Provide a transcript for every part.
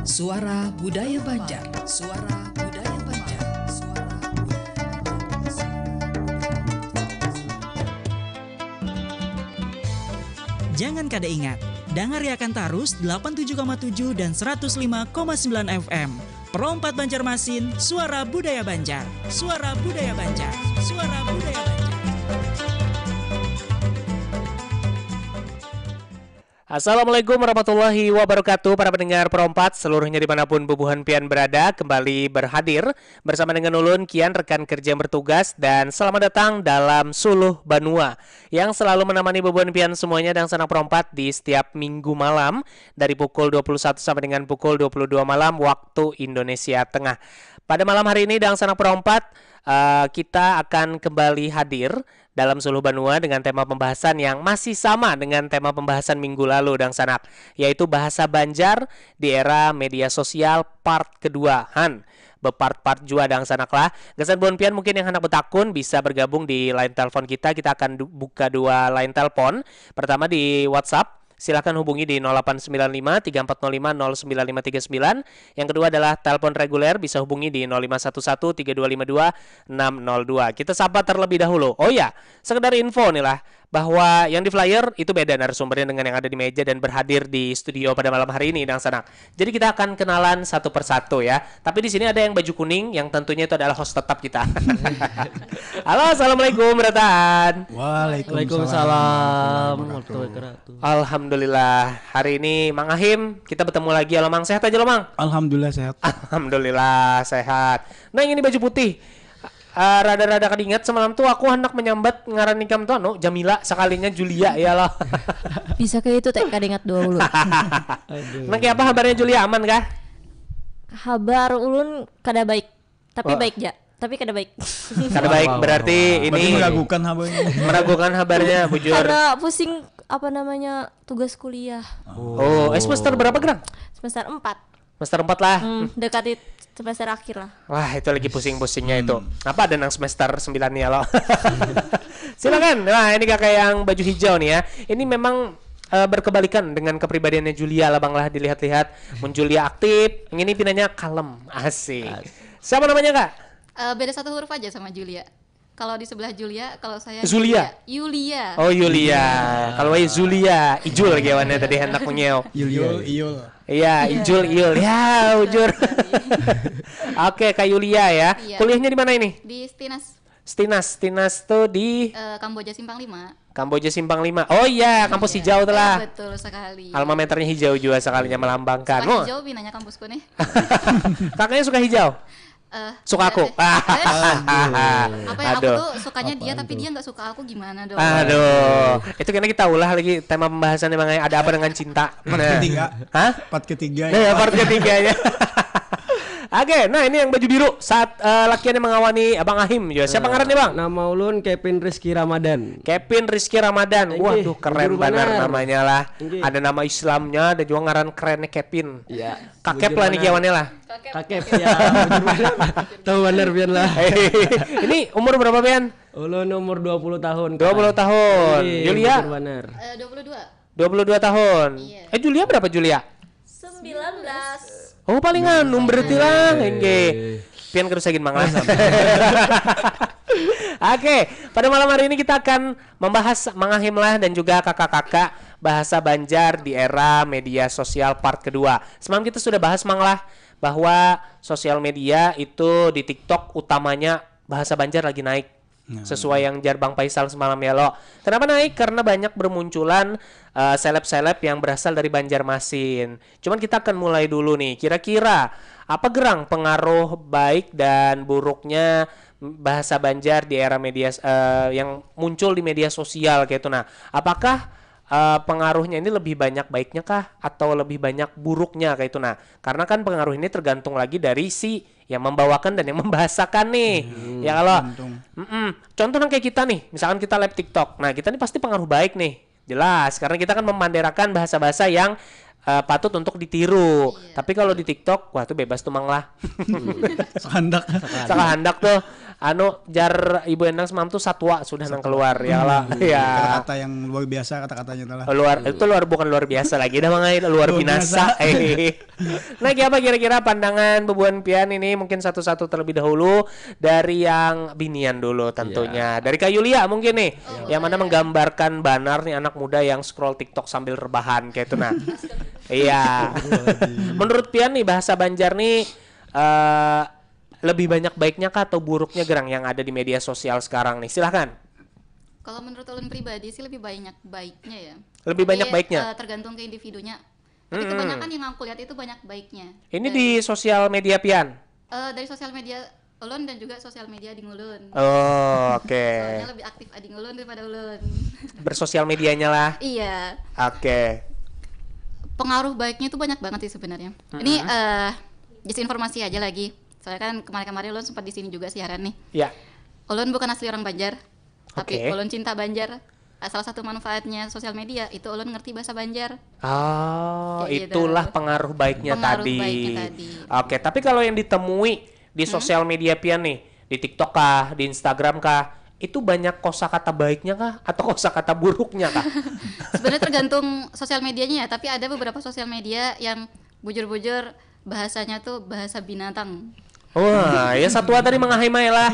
Suara Budaya Banjar. Suara Budaya Banjar. Suara Budaya Banjar. Jangan kada ingat, dangariakan tarus 87,7 dan 105,9 FM. Perompat Banjarmasin, Suara Budaya Banjar. Suara Budaya Banjar. Suara Budaya Banjar. Assalamualaikum warahmatullahi wabarakatuh. Para pendengar Perompat seluruhnya dimanapun bubuhan pian berada, kembali berhadir bersama dengan ulun kian rekan kerja yang bertugas. Dan selamat datang dalam Suluh Banua yang selalu menemani bubuhan pian semuanya dan sanak Perompat di setiap minggu malam dari pukul 21 sampai dengan pukul 22 malam waktu Indonesia Tengah. Pada malam hari ini dan sanak Perompat kita akan kembali hadir dalam Suluh Banua dengan tema pembahasan yang masih sama dengan tema pembahasan minggu lalu dan sanak, yaitu bahasa Banjar di era media sosial part kedua. Bepart-part jua dang sanak lah. Gesan bon pian mungkin yang hendak betakun bisa bergabung di line telepon kita. Kita akan buka dua line telepon. Pertama di WhatsApp. Silakan hubungi di 0895 3405 09539. Yang kedua adalah telepon reguler, bisa hubungi di 0511 3252 602. Kita sapa terlebih dahulu. Oh ya, sekedar info nih lah bahwa yang di flyer itu beda narasumbernya dengan yang ada di meja dan berhadir di studio pada malam hari ini dan sanak. Jadi kita akan kenalan satu persatu ya. Tapi di sini ada yang baju kuning yang tentunya itu adalah host tetap kita. Halo, assalamualaikum Retan. Waalaikumsalam. Alhamdulillah, hari ini Mang Ahim kita bertemu lagi. Halo Mang, sehat aja lo Mang? Alhamdulillah sehat. Alhamdulillah sehat. Nah yang ini baju putih, rada-rada kedingat semalam tuh aku hendak menyambat ngaran nikam tuh Jamila sekalinya Julia ya loh. Bisa ke itu teh kadingat dulu. Nah kayak apa kabarnya Julia, aman kah? Kabar ulun kada baik, tapi baik ja. Tapi kada baik. Kada baik berarti ini meragukan kabarnya. Meragukan kabarnya bujur. Karena pusing apa namanya tugas kuliah. Oh, semester berapa Gerang? Semester 4. Semester 4 lah. Dekati semester akhir lah. Wah, itu lagi pusing-pusingnya itu. Apa ada nang semester 9 nih lo? Silakan. Nah, ini kakak yang baju hijau nih ya. Ini memang berkebalikan dengan kepribadiannya Julia lah Bang lah, dilihat-lihat. Julia aktif, yang ini pinanya kalem. Asik. Siapa namanya Kak? Beda satu huruf aja sama Julia. Kalau di sebelah Julia, kalau saya Zulia. Yulia. Oh Yulia. Kalau Zulia, Ijul lagi awannya tadi hendak menyeo. Iyul. Iya, Ijul. Ya, ujur. Oke, Kak Yulia ya. Iya. Kuliahnya di mana ini? Di Stinas. Stinas tuh di Kamboja Simpang 5. Kamboja Simpang 5. Oh iya, kampus hijau tuh lah. Betul sekali. Alma maternya hijau juga sekalinya melambangkan. Suka hijau binanya kampusku nih. Kakaknya suka hijau? Suka aku. Apa ya, aku tuh sukanya dia tapi dia nggak suka aku, gimana dong? Aduh, itu karena kita ulah lagi tema pembahasannya Bang, ada apa dengan cinta? Part ketiga. Nah, ya, part ketiganya. Oke, nah ini yang baju biru saat lakiannya mengawani Abang Ahim juga. Siapa ngarannya Bang? Nama ulun Kevin Rizky Ramadan. Kevin Rizky Ramadan. Waduh, keren banget namanya lah. Enggih. Ada nama Islamnya, ada juga ngaran kerennya Kevin. Iya. Kakep lah nih kiawannya lah. Kakep ya. Tahu bener Bian lah. Ini umur berapa Bian? Ulun umur 20 tahun. 20 tahun. Julia? Bener. 22. 22 tahun. Iya. Julia berapa Julia? 19. Oh palingan berarti lah. Pian kerusagin Mang lah. Oke, pada malam hari ini kita akan membahas Mang Ahim lah dan juga kakak-kakak bahasa Banjar di era media sosial part kedua. Semalam kita sudah bahas Mang lah bahwa sosial media itu di TikTok utamanya bahasa Banjar lagi naik. Sesuai yang jar Bang Faisal semalam ya lo. Kenapa naik? Karena banyak bermunculan seleb-seleb yang berasal dari Banjarmasin. Cuman kita akan mulai dulu nih. Kira-kira apa Gerang pengaruh baik dan buruknya bahasa Banjar di era media yang muncul di media sosial kayak itu. Nah, apakah pengaruhnya ini lebih banyak baiknya kah atau lebih banyak buruknya kayak itu? Nah, karena kan pengaruh ini tergantung lagi dari si yang membawakan dan yang membahasakan nih. Ya kalau contoh kayak kita nih, misalkan kita live TikTok. Nah, kita nih pasti pengaruh baik nih. Jelas, karena kita kan memanderakan bahasa-bahasa yang patut untuk ditiru. Iya. Tapi kalau di TikTok, wah tuh bebas tuh Mang lah. Sakahandak tuh. Jar Ibu Endang semalam tuh satwa sudah nang keluar ya lah. Ya. Kata-kata yang luar biasa kata-katanya itulah. Luar bukan luar biasa lagi dah Mang, luar binasa. Nah, apa kira-kira pandangan Bebuan Pian ini mungkin satu-satu terlebih dahulu dari yang binian dulu tentunya. Dari Kak Yulia mungkin nih, yang mana menggambarkan Banar nih anak muda yang scroll TikTok sambil rebahan kayak itu nah. Iya. Menurut Pian nih bahasa Banjar nih lebih banyak baiknya kah atau buruknya Gerang yang ada di media sosial sekarang nih? Silahkan. Kalau menurut ulun pribadi sih lebih banyak baiknya ya. Lebih banyak baiknya? Tergantung ke individunya. Tapi kebanyakan yang aku lihat itu banyak baiknya. Ini di sosial media Pian? Dari sosial media ulun dan juga sosial media ading ulun. Oh, oke. Soalnya lebih aktif ading ulun daripada ulun. Bersosial medianya lah. Iya. Oke. Pengaruh baiknya itu banyak banget sih sebenarnya. Ini just informasi aja lagi. Soalnya kan kemarin-kemarin ulun sempat di sini juga siaran nih. Ya. Ulun bukan asli orang Banjar, tapi Oke. ulun cinta Banjar. Salah satu manfaatnya sosial media itu ulun ngerti bahasa Banjar. Oh, Kayak gitu. itulah pengaruh baiknya Pengaruh tadi. baiknya tadi. Oke, tapi kalau yang ditemui di sosial media Pian nih, di TikTok kah, di Instagram kah, itu banyak kosakata baiknya kah atau kosakata buruknya kah? Sebenarnya tergantung sosial medianya ya, tapi ada beberapa sosial media yang bujur-bujur bahasanya tuh bahasa binatang. Wah, ya satwa tadi mengahimai lah.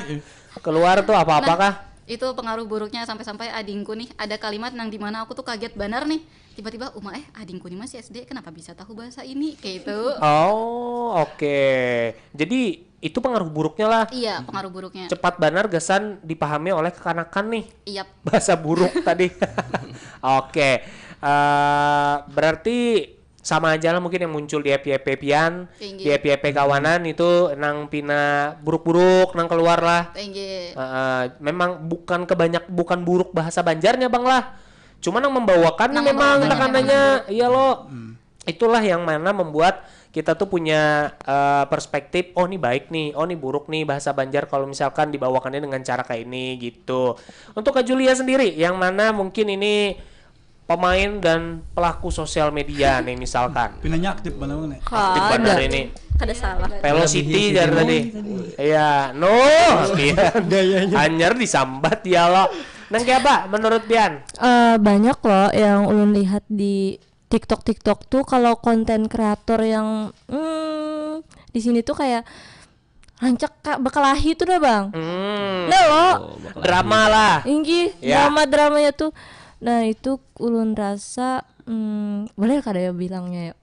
Keluar tuh apa-apa kah? Itu pengaruh buruknya sampai-sampai adingku nih ada kalimat yang dimana aku tuh kaget benar nih, tiba-tiba adingku nih masih SD kenapa bisa tahu bahasa ini kayak itu. Oh, oke. Jadi itu pengaruh buruknya lah. Iya, pengaruh buruknya. Cepat banar gesan dipahami oleh kekanakan nih. Iya. Bahasa buruk tadi. Oke. Berarti sama aja lah mungkin yang muncul di FYP Pian, Tinggi. di FYP kawanan itu nang pina buruk-buruk nang keluar lah. Tinggi. Memang bukan buruk bahasa Banjarnya Bang lah. Cuma nang membawakan memang tekanannya iya lo. Itulah yang mana membuat kita tuh punya perspektif, oh ini baik nih, oh ini buruk nih bahasa Banjar kalau misalkan dibawakannya dengan cara kayak ini gitu. Untuk Kak Julia sendiri, yang mana mungkin ini pemain dan pelaku sosial media nih misalkan. Pinanya aktif banget nih. Aktif Banar ini. Kada salah. Velocity dari tadi. Iya, no. Pian. Anyar disambat ya lo. Nang kayak apa menurut Pian? Banyak loh yang ulun lihat di TikTok tuh kalau konten kreator yang di sini tuh kayak rancak bekalahi tuh dah bang. Nah lo Drama lah. inggi Ya. dramanya tuh. Nah itu ulun rasa boleh kada ya bilangnya ya?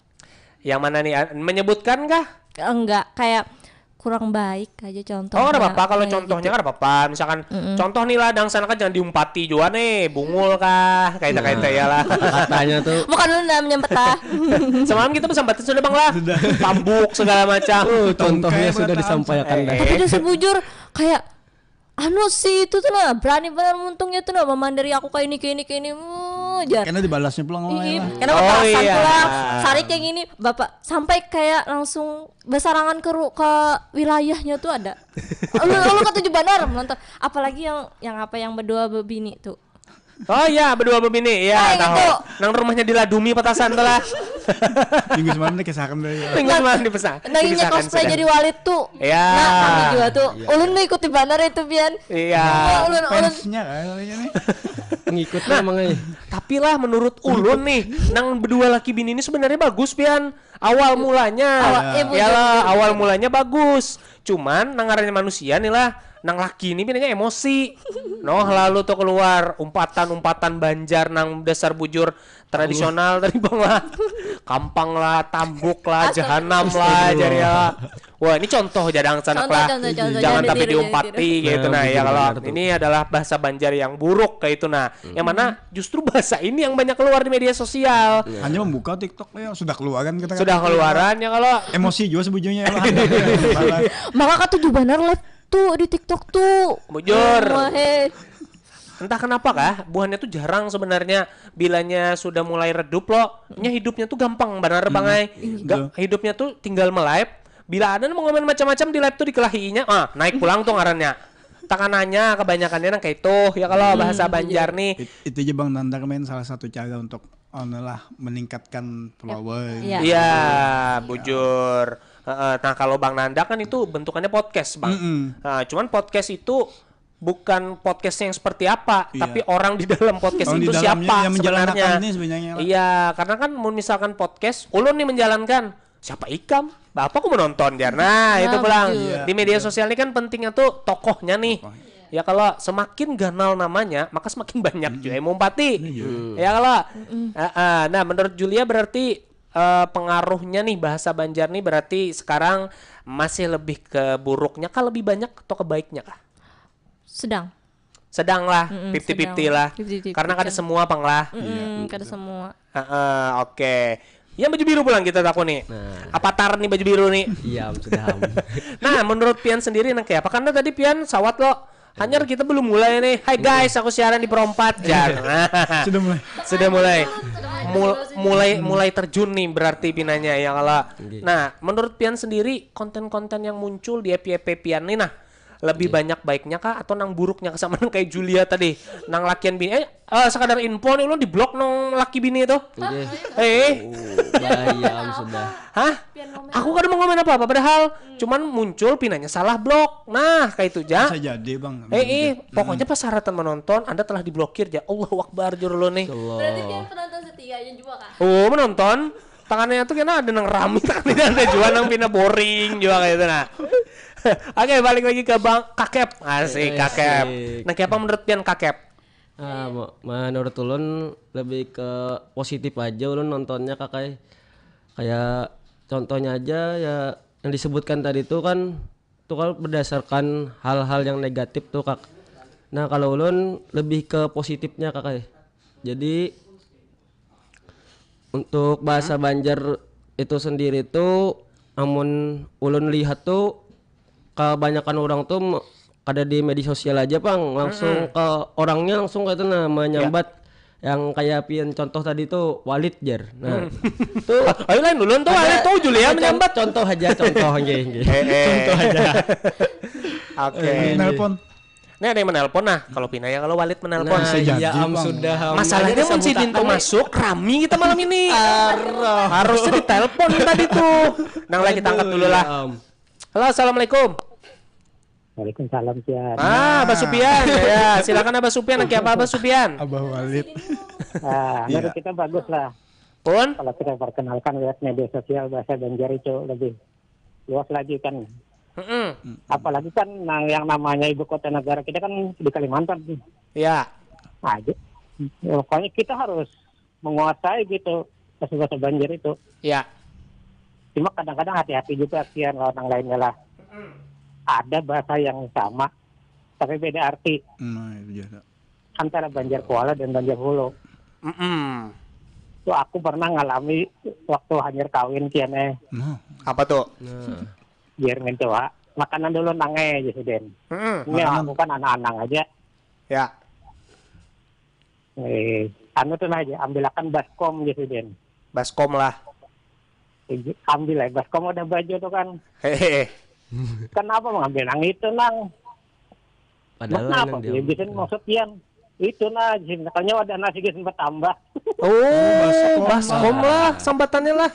Yang mana nih? Menyebutkan kah? Enggak, kayak kurang baik aja contohnya. Oh, nggak apa-apa kalau kayak contohnya gitu. nggak apa-apa. Misalkan contoh nih lah, dang sana kan jangan diumpati juga nih, bungul kah, kayak ya lah. Katanya tuh Bukan lu namanya betah. Semalam kita pesan sih sudah bang lah, tambuk segala macam. contohnya Tongkai sudah beratan. disampaikan dah. Tapi dasar bujur kayak sih itu tuh nah berani benar muntungnya tuh nah memandiri aku kayak ini jar. Karena dibalasnya pulang Iya, lah. karena Oh, petasan iya. pula sari kayak gini bapak sampai kayak langsung besarangan ke wilayahnya tuh ada. Lu ketujuh benar menonton apalagi yang berdua bebini tuh. Oh iya, berdua bebini, ya Kayak tahu. gitu. Nang rumahnya diladumi petasan tuh lah. Minggu semalam nih kesakan deh. Minggu semalam dipesan. Nanginya dipisahkan cosplay sudah. jadi Walid tuh. Ya. Nah kami juga tuh. Ulun nih ikuti banner itu Bian. Iya. Ulun Fansnya kayaknya nih. Pengikutnya emang aja. Tapi lah menurut ulun nih, nang berdua laki bini ini sebenarnya bagus Pian. Awal mulanya, awal mulanya bagus. Cuman nang ngarannya manusia nih lah, nang laki ini pinanya emosi. Noh lalu tuh keluar umpatan Banjar nang dasar bujur tradisional tadi bang lah. Kampang lah, tambuk lah, jahanam lah, jari lah. Wah ini contoh jadang sanak lah. Contoh, Jangan jangan tapi ditiru, diumpati jangan gitu ditiru. nah ya kalau Benar tuh. ini adalah bahasa Banjar yang buruk kayak itu nah. Yang mana justru bahasa ini yang banyak keluar di media sosial. Hanya membuka TikTok ya sudah keluaran kita. Sudah keluaran ya kalau Emosi juga sebujurnya ya. Maka ketujuh banner live tuh di TikTok tuh. Bujur. Wahe. Entah kenapa kah buahnya tuh jarang sebenarnya bilanya sudah mulai redup loh. Nya hidupnya tuh gampang benar bangai. Hidupnya tuh tinggal melive. Bila ada mau ngomongin macam-macam di live tuh dikelahiinya, naik pulang tuh ngarannya. Tekanannya kebanyakannya nang kayak itu ya kalau bahasa Banjar nih. Itu aja Bang Nandar main salah satu cara untuk meningkatkan follower. Iya. Iya, bujur. Nah kalau Bang Nanda kan itu bentukannya podcast Bang. Nah, cuman podcast itu bukan podcast yang seperti apa, Iya. tapi orang di dalam podcast Orang itu di dalamnya siapa yang sebenarnya. menjalankan ini sebenarnya lah. Iya, karena kan misalkan podcast, ulun nih menjalankan. siapa Ikam? Bapak aku menonton jar. Nah, itu pulang. Iya, Di media sosial ini kan pentingnya tuh tokohnya nih. Ya kalau semakin ganal namanya, maka semakin banyak juga yang mumpati. Ya kalau nah menurut Julia berarti pengaruhnya nih bahasa Banjar nih berarti sekarang masih lebih ke buruknya kah lebih banyak atau ke baiknya kah? Sedang lah, 50-50 lah. 50-50 Karena kada kan. semua pang lah. Kada semua. Oke. Yang baju biru pulang kita takut nih. Apa tar nih baju biru nih? Iya, sudah. Nah, menurut Pian sendiri nang kayak apa? Karena tadi Pian sawat lo. Hanya kita belum mulai nih. Hai guys, aku siaran di Perompat. Sudah mulai. Sudah mulai terjun nih berarti Pinanya ya kalau. Nah, menurut Pian sendiri konten-konten yang muncul di FYP Pian nih nah lebih banyak baiknya kah atau nang buruknya sama nang kayak Julia tadi nang lakian bini sekadar info nih lo di blok nang laki bini itu Bayam sudah. hah aku kan mau ngomongin apa padahal cuman muncul Pinanya salah blok nah kayak itu ja Bisa jadi bang. pokoknya pas syaratan menonton Anda telah diblokir ya Allahu Akbar jur lo nih Berarti Pian penonton setianya juga kah? oh menonton tangannya tuh kena ada nang rami tangannya ada jual nang Pina boring juga kayak itu nah Oke, balik lagi ke Bang Kakep. Asik, Kakep. Nah, kayak apa menurut Pian Kakep? Menurut ulun lebih ke positif aja ulun nontonnya kakak. Kayak contohnya aja ya yang disebutkan tadi tuh kan berdasarkan hal-hal yang negatif tuh kak. Nah kalau ulun lebih ke positifnya kakak. Jadi untuk bahasa Banjar itu sendiri tuh amun ulun lihat tuh kebanyakan orang tuh ada di media sosial aja bang langsung ke orangnya langsung kayak itu nyambat yang kayak Pian contoh tadi tuh Walid jar nah tuh ayo lain dulu tuh Walid tuh Julia menyambat contoh aja contoh aja oke Nelpon. Ini ada yang menelpon nah kalau Pina ya kalau Walid menelpon nah iya sudah masalahnya kunci pintu masuk rami kita malam ini harusnya ditelepon tadi tuh nang lagi tangkap dulu lah. Halo, assalamualaikum. Waalaikumsalam Pian. Abah Supian. Ya, silakan Abah Supian. Kayak apa Abah Supian? Abah Walid. Menurut kita bagus lah. Pun? Kalau kita perkenalkan lewat media sosial bahasa Banjar itu lebih luas lagi kan. Apalagi kan yang namanya ibu kota negara kita kan di Kalimantan. Ya. Nah, pokoknya kita harus menguasai gitu bahasa Banjar itu. Ya. Cuma kadang-kadang hati-hati juga Pian orang lainnya lah. Ada bahasa yang sama tapi beda arti antara Banjar Kuala dan Banjar Hulu. Tuh aku pernah ngalami waktu hanyar kawin kiane. Apa tuh? Biar mencoba makanan dulu nange aja den. Ini aku kan anak-anak aja. Ya. Anu tuh aja ambilakan baskom gitu den. Baskom lah. Ambil lah baskom udah baju tuh kan. Kenapa mengambil nang itu nang? Padahal kenapa? Ya bisa maksud Pian. Itu nah, makanya ada nasi gitu bertambah. Baskom lah, sambatannya lah.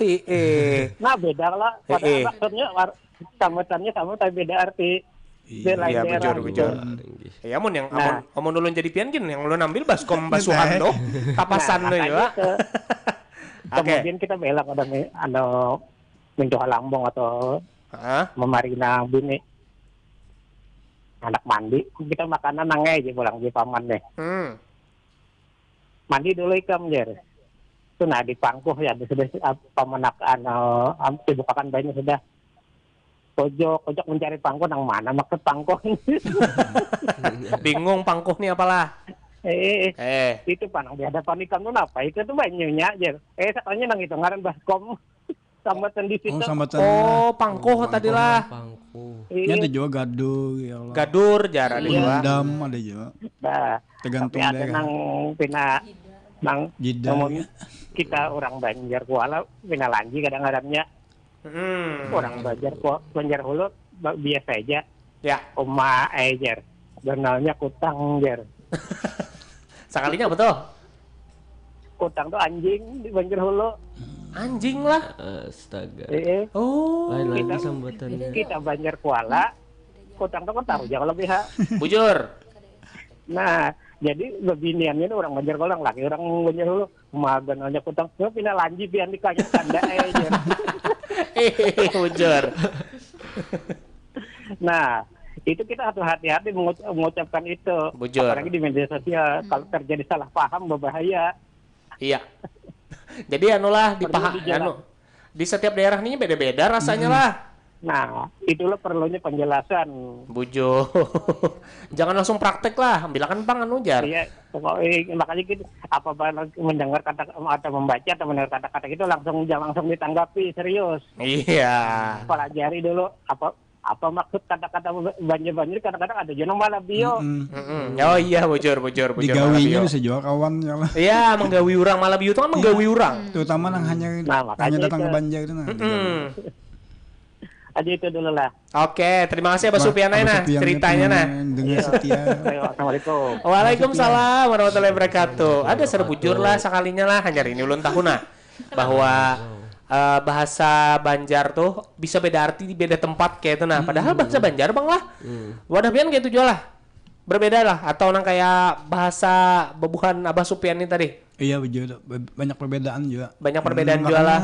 Nah beda lah. Maksudnya sambatannya sama tapi beda arti. Iya bujur. Ya amun yang amun ulun jadi Pian gin yang ulun ambil baskom basuhan tuh, kapasan tuh ya. Kemudian kita belak ada mencoba lambung atau memarina bini anak mandi kita makanan nangai aja pulang di paman deh mandi dulu ikam jer itu nah di pangkuh ya sudah pamenakan dibukakan banyak sudah pojok mencari pangkuh nang mana maksud pangkuh bingung pangkuh nih apalah itu panang di hadapan ikam tuh apa itu tuh banyaknya aja katanya nang itu ngaran baskom sambatan di situ. Pangkuh tadi lah. Ini ada juga gadur ya Allah. Gadur jar ada juga. Dam ada juga. Nah, tergantung ada nang pina nang Jidah. Kita orang Banjar Kuala pina lanji kadang-kadangnya. Orang Banjar Hulu biasa aja. Ya. Oma ajar. Benalnya kutang jar. Sekalinya betul. Kutang tuh anjing di Banjar Hulu. Anjing lah. Astaga. Lain lagi sambatannya. Kita Banjar Kuala, kutang tuh taruh jangan lebih bujur. Nah, jadi bebiniannya itu orang Banjar Kuala, laki orang Banjar Hulu, magan aja kutang, pindah lanji pian dikanya tanda aja. Bujur. Nah, itu kita harus hati-hati mengucapkan itu. Bujur. Apalagi di media sosial. Kalau terjadi salah paham berbahaya. Iya. Jadi anulah Perlu dijelas. di setiap daerah ini beda-beda rasanya lah. Nah, itulah perlunya penjelasan. Bujur. Jangan langsung praktek lah. Bilakan Bang anu Jar. Iya, pokoknya makanya gitu. Apabila mendengar kata atau membaca atau mendengar kata-kata itu jangan langsung ditanggapi serius. Iya. Pelajari dulu apa maksud kata-kata banjir kadang-kadang ada jono malah bio. Oh iya bujur. Digawinya bisa jual kawan ya lah. Iya, menggawi orang malah bio itu kan menggawi orang. Terutama yang hanya makanya datang itu. ke Banjar itu nah. Aja itu dulu lah. Oke, terima kasih Abah Supiana nah ceritanya nah. Dengan setia. Assalamualaikum. Waalaikumsalam warahmatullahi wabarakatuh. Ada seru bujur lah sekalinya lah hanya ini ulun tahu nah bahwa bahasa Banjar tuh bisa beda arti di beda tempat kayak itu nah. Padahal bahasa Banjar Bang lah. Wadah pian kayak itu jual lah. Berbeda lah atau nang kayak bahasa bebuhan Abah Supian ini tadi. Iya betul. Banyak perbedaan juga. Banyak perbedaan juga lah.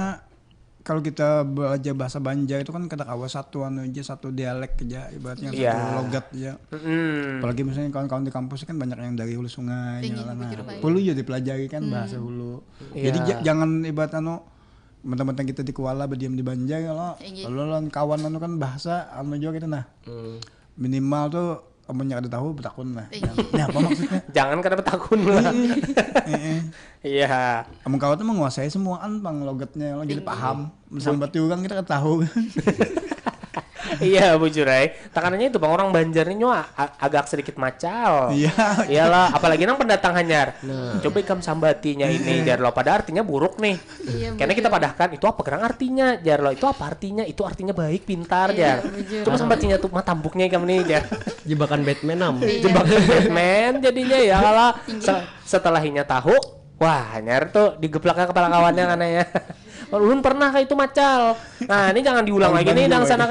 Kalau kita belajar bahasa Banjar itu kan kadang-kadang satu dialek aja ibaratnya satu logat aja. Apalagi misalnya kawan-kawan di kampus kan banyak yang dari hulu sungai perlu juga dipelajari kan bahasa hulu. Jadi jangan ibarat teman-teman kita di Kuala berdiam di Banjar kalau kawan kan bahasa juga gitu nah. Minimal tuh kamu ada tahu betakun lah. Nah, apa maksudnya? Jangan karena betakun lah. Iya. Kamu kawan tuh menguasai semuaan bang logatnya jadi paham. Misalnya batu kan kita tahu. Iya bujur tekanannya itu Bang orang Banjar ini agak sedikit macal. Iya. Iyalah apalagi nang pendatang hanyar. Coba ikam sambatinya ini jar lo pada artinya buruk nih. Karena kita padahkan itu apa kerang artinya jar lo itu apa artinya itu artinya baik pintar jar. Coba sambatinya tuh tambuknya ikam nih jar. Jebakan Batman Jebakan Batman jadinya ya kalau setelahnya tahu wah hanyar tuh digeplak ke kepala kawannya kan ya. Ulun pernah kayak itu macal. Nah ini jangan diulang lagi nih dang sana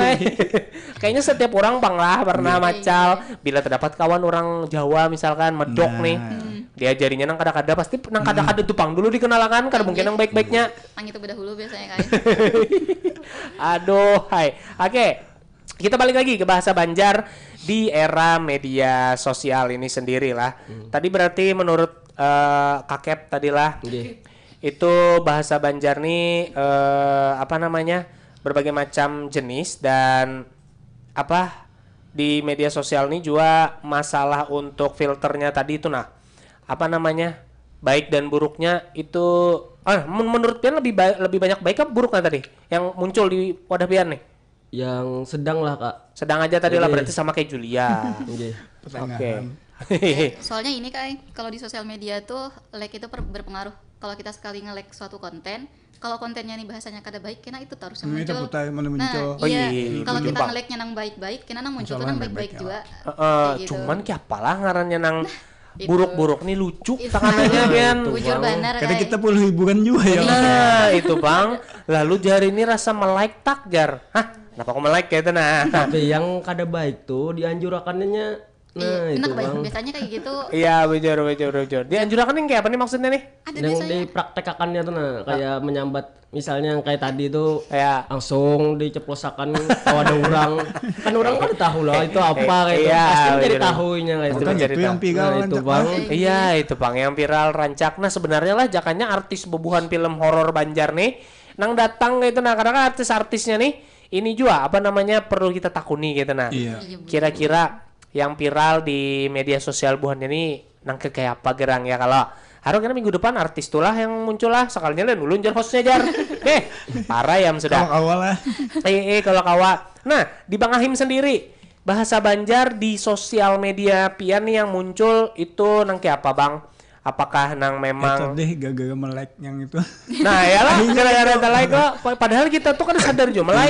kayaknya setiap orang Bang lah pernah macal. Bila terdapat kawan orang Jawa misalkan medok nih diajarinya nang kada-kada pasti nang kada-kada tuh Bang dulu dikenalkan kada mungkin nang baik-baiknya. Nang itu beda hulu biasanya kayak. Aduh hai. Oke. Kita balik lagi ke bahasa Banjar di era media sosial ini sendiri lah. Tadi berarti menurut Kakep tadilah. Itu bahasa Banjar nih berbagai macam jenis dan di media sosial nih juga masalah untuk filternya tadi itu baik dan buruknya itu menurut Pian lebih banyak baik apa buruknya tadi yang muncul di wadah Pian nih yang sedang lah Kak sedang aja tadi lah berarti sama kayak Julia. Oke. Soalnya ini kalau di sosial media tuh like itu berpengaruh. Kalau kita sekali nge-like suatu konten, kalau kontennya nih bahasanya kada baik, kena itu terus muncul. Nah, kalau kita nge-like-nya nang baik-baik, kena nang muncul nang baik-baik juga. Gitu. Cuman kayak apalah ngarannya nang buruk-buruk nih lucu tekanannya kan. Bujur banar karena kita perlu hiburan juga ya. Nah, itu Bang. Lalu jari ini rasa melike tak jar. Hah? Kenapa aku melike kayak itu nah? Tapi yang kada baik tuh dianjurakannya itu Bang. Biasanya kayak gitu. Iya, bujur. Dianjurkan yang kayak apa nih maksudnya nih? Ada yang biasanya. dipraktekannya tuh kayak menyambat misalnya yang kayak tadi tuh langsung diceplosakan kalau ada orang kan orang kan tahu lah itu apa kayak itu pasti jadi tahunya kayak itu yang viral itu Bang. Iya, itu Bang yang viral rancak. Nah, sebenarnya lah jakannya artis bebuhan film horor Banjar nih nang datang gitu nah kadang-kadang artis-artisnya nih ini juga perlu kita takuni gitu nah. Kira-kira yang viral di media sosial buhan ini nang kayak apa gerang ya kalau harusnya minggu depan artis tulah yang muncul lah sekalinya lah ulun jar hostnya jar parah ya sudah kalau awal lah kalau kawa. Nah di Bang Ahim sendiri bahasa Banjar di sosial media pian nih yang muncul itu nang kayak apa Bang? Apakah nang memang deh gara-gara melek yang itu nah ya lah gara-gara like kok padahal kita tuh kan sadar juga melek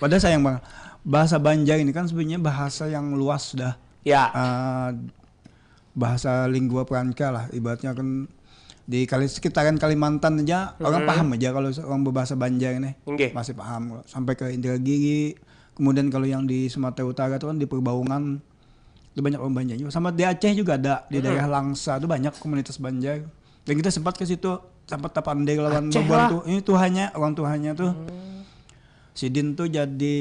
padahal sayang Bang bahasa Banjar ini kan sebenarnya bahasa yang luas dah. Ya. Bahasa lingua franca lah ibaratnya kan di sekitaran Kalimantan aja orang paham aja kalau orang berbahasa Banjar ini. Masih paham sampai ke Indragiri. Kemudian kalau yang di Sumatera Utara itu kan di Perbaungan itu banyak orang Banjar juga. Sama di Aceh juga ada di daerah Langsa itu banyak komunitas Banjar. Dan kita sempat ke situ sempat pandai lawan bebuan tuh. Ini Tuhannya orang Tuhannya tuh. Sidin tuh jadi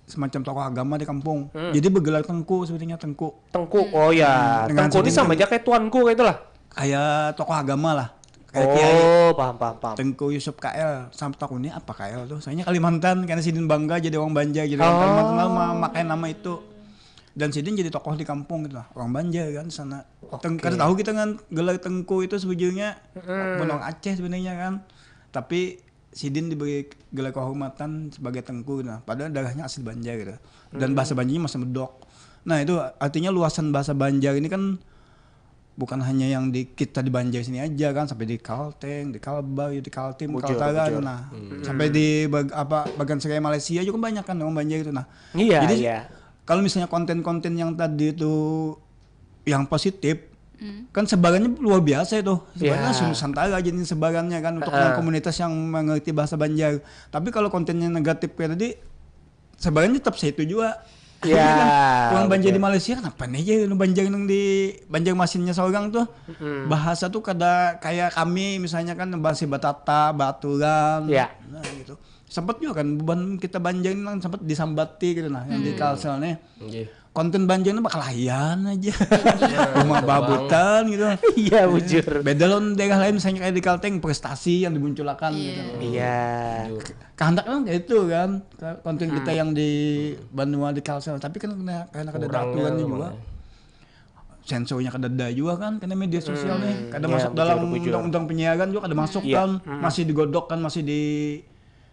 semacam tokoh agama di kampung. Jadi bergelar tengku sebenarnya tengku. Tengku. Oh ya. Tengku ini sama aja kayak tuanku kayak itulah. Kayak tokoh agama lah. Kayak Kiai. Paham. Tengku Yusuf KL. Sampai tahun ini apa KL tuh? Soalnya Kalimantan karena Sidin bangga jadi orang Banjar jadi orang Kalimantan memakai nama itu. Dan Sidin jadi tokoh di kampung gitu lah. Orang Banjar kan sana. Karena tahu kita kan gelar tengku itu sebetulnya orang Aceh sebenarnya kan. Tapi Sidin diberi gelar kehormatan sebagai tengku, nah padahal darahnya asli Banjar gitu. Dan bahasa Banjarnya masih medok. Nah itu artinya luasan bahasa Banjar ini kan bukan hanya yang di kita di Banjar sini aja kan, sampai di Kalteng, di Kalbar, di Kaltim, Kaltara, nah sampai di bagian Serai Malaysia juga banyak kan orang Banjar itu. Nah jadi kalau misalnya konten-konten yang tadi itu yang positif kan sebarannya luar biasa itu, sebarannya Nusantara jadi sebarannya kan untuk komunitas yang mengerti bahasa Banjar. Tapi kalau kontennya negatif kayak tadi sebarannya tetap segitu juga. Kan orang Banjar di Malaysia kan apa nih aja Banjar yang di Banjarmasinnya seorang tuh bahasa tuh kayak kami misalnya kan bahasa Batata, Baturan, nah gitu. Sempat juga kan beban kita Banjar ini kan sempat disambati gitu nah yang di Kalselnya. Konten Banjar itu bakal layan aja. Rumah babutan gitu. Iya, bujur. Beda loh daerah lain misalnya kayak di Kalteng prestasi yang dimunculkan gitu. Iya. Kehendak kan kayak itu kan. Konten kita yang di Banua di Kalsel, tapi kan karena ada aturan juga. Sensornya kada juga kan karena media sosial nih. Kada masuk dalam undang-undang penyiaran juga kada masuk kan. Masih digodok kan masih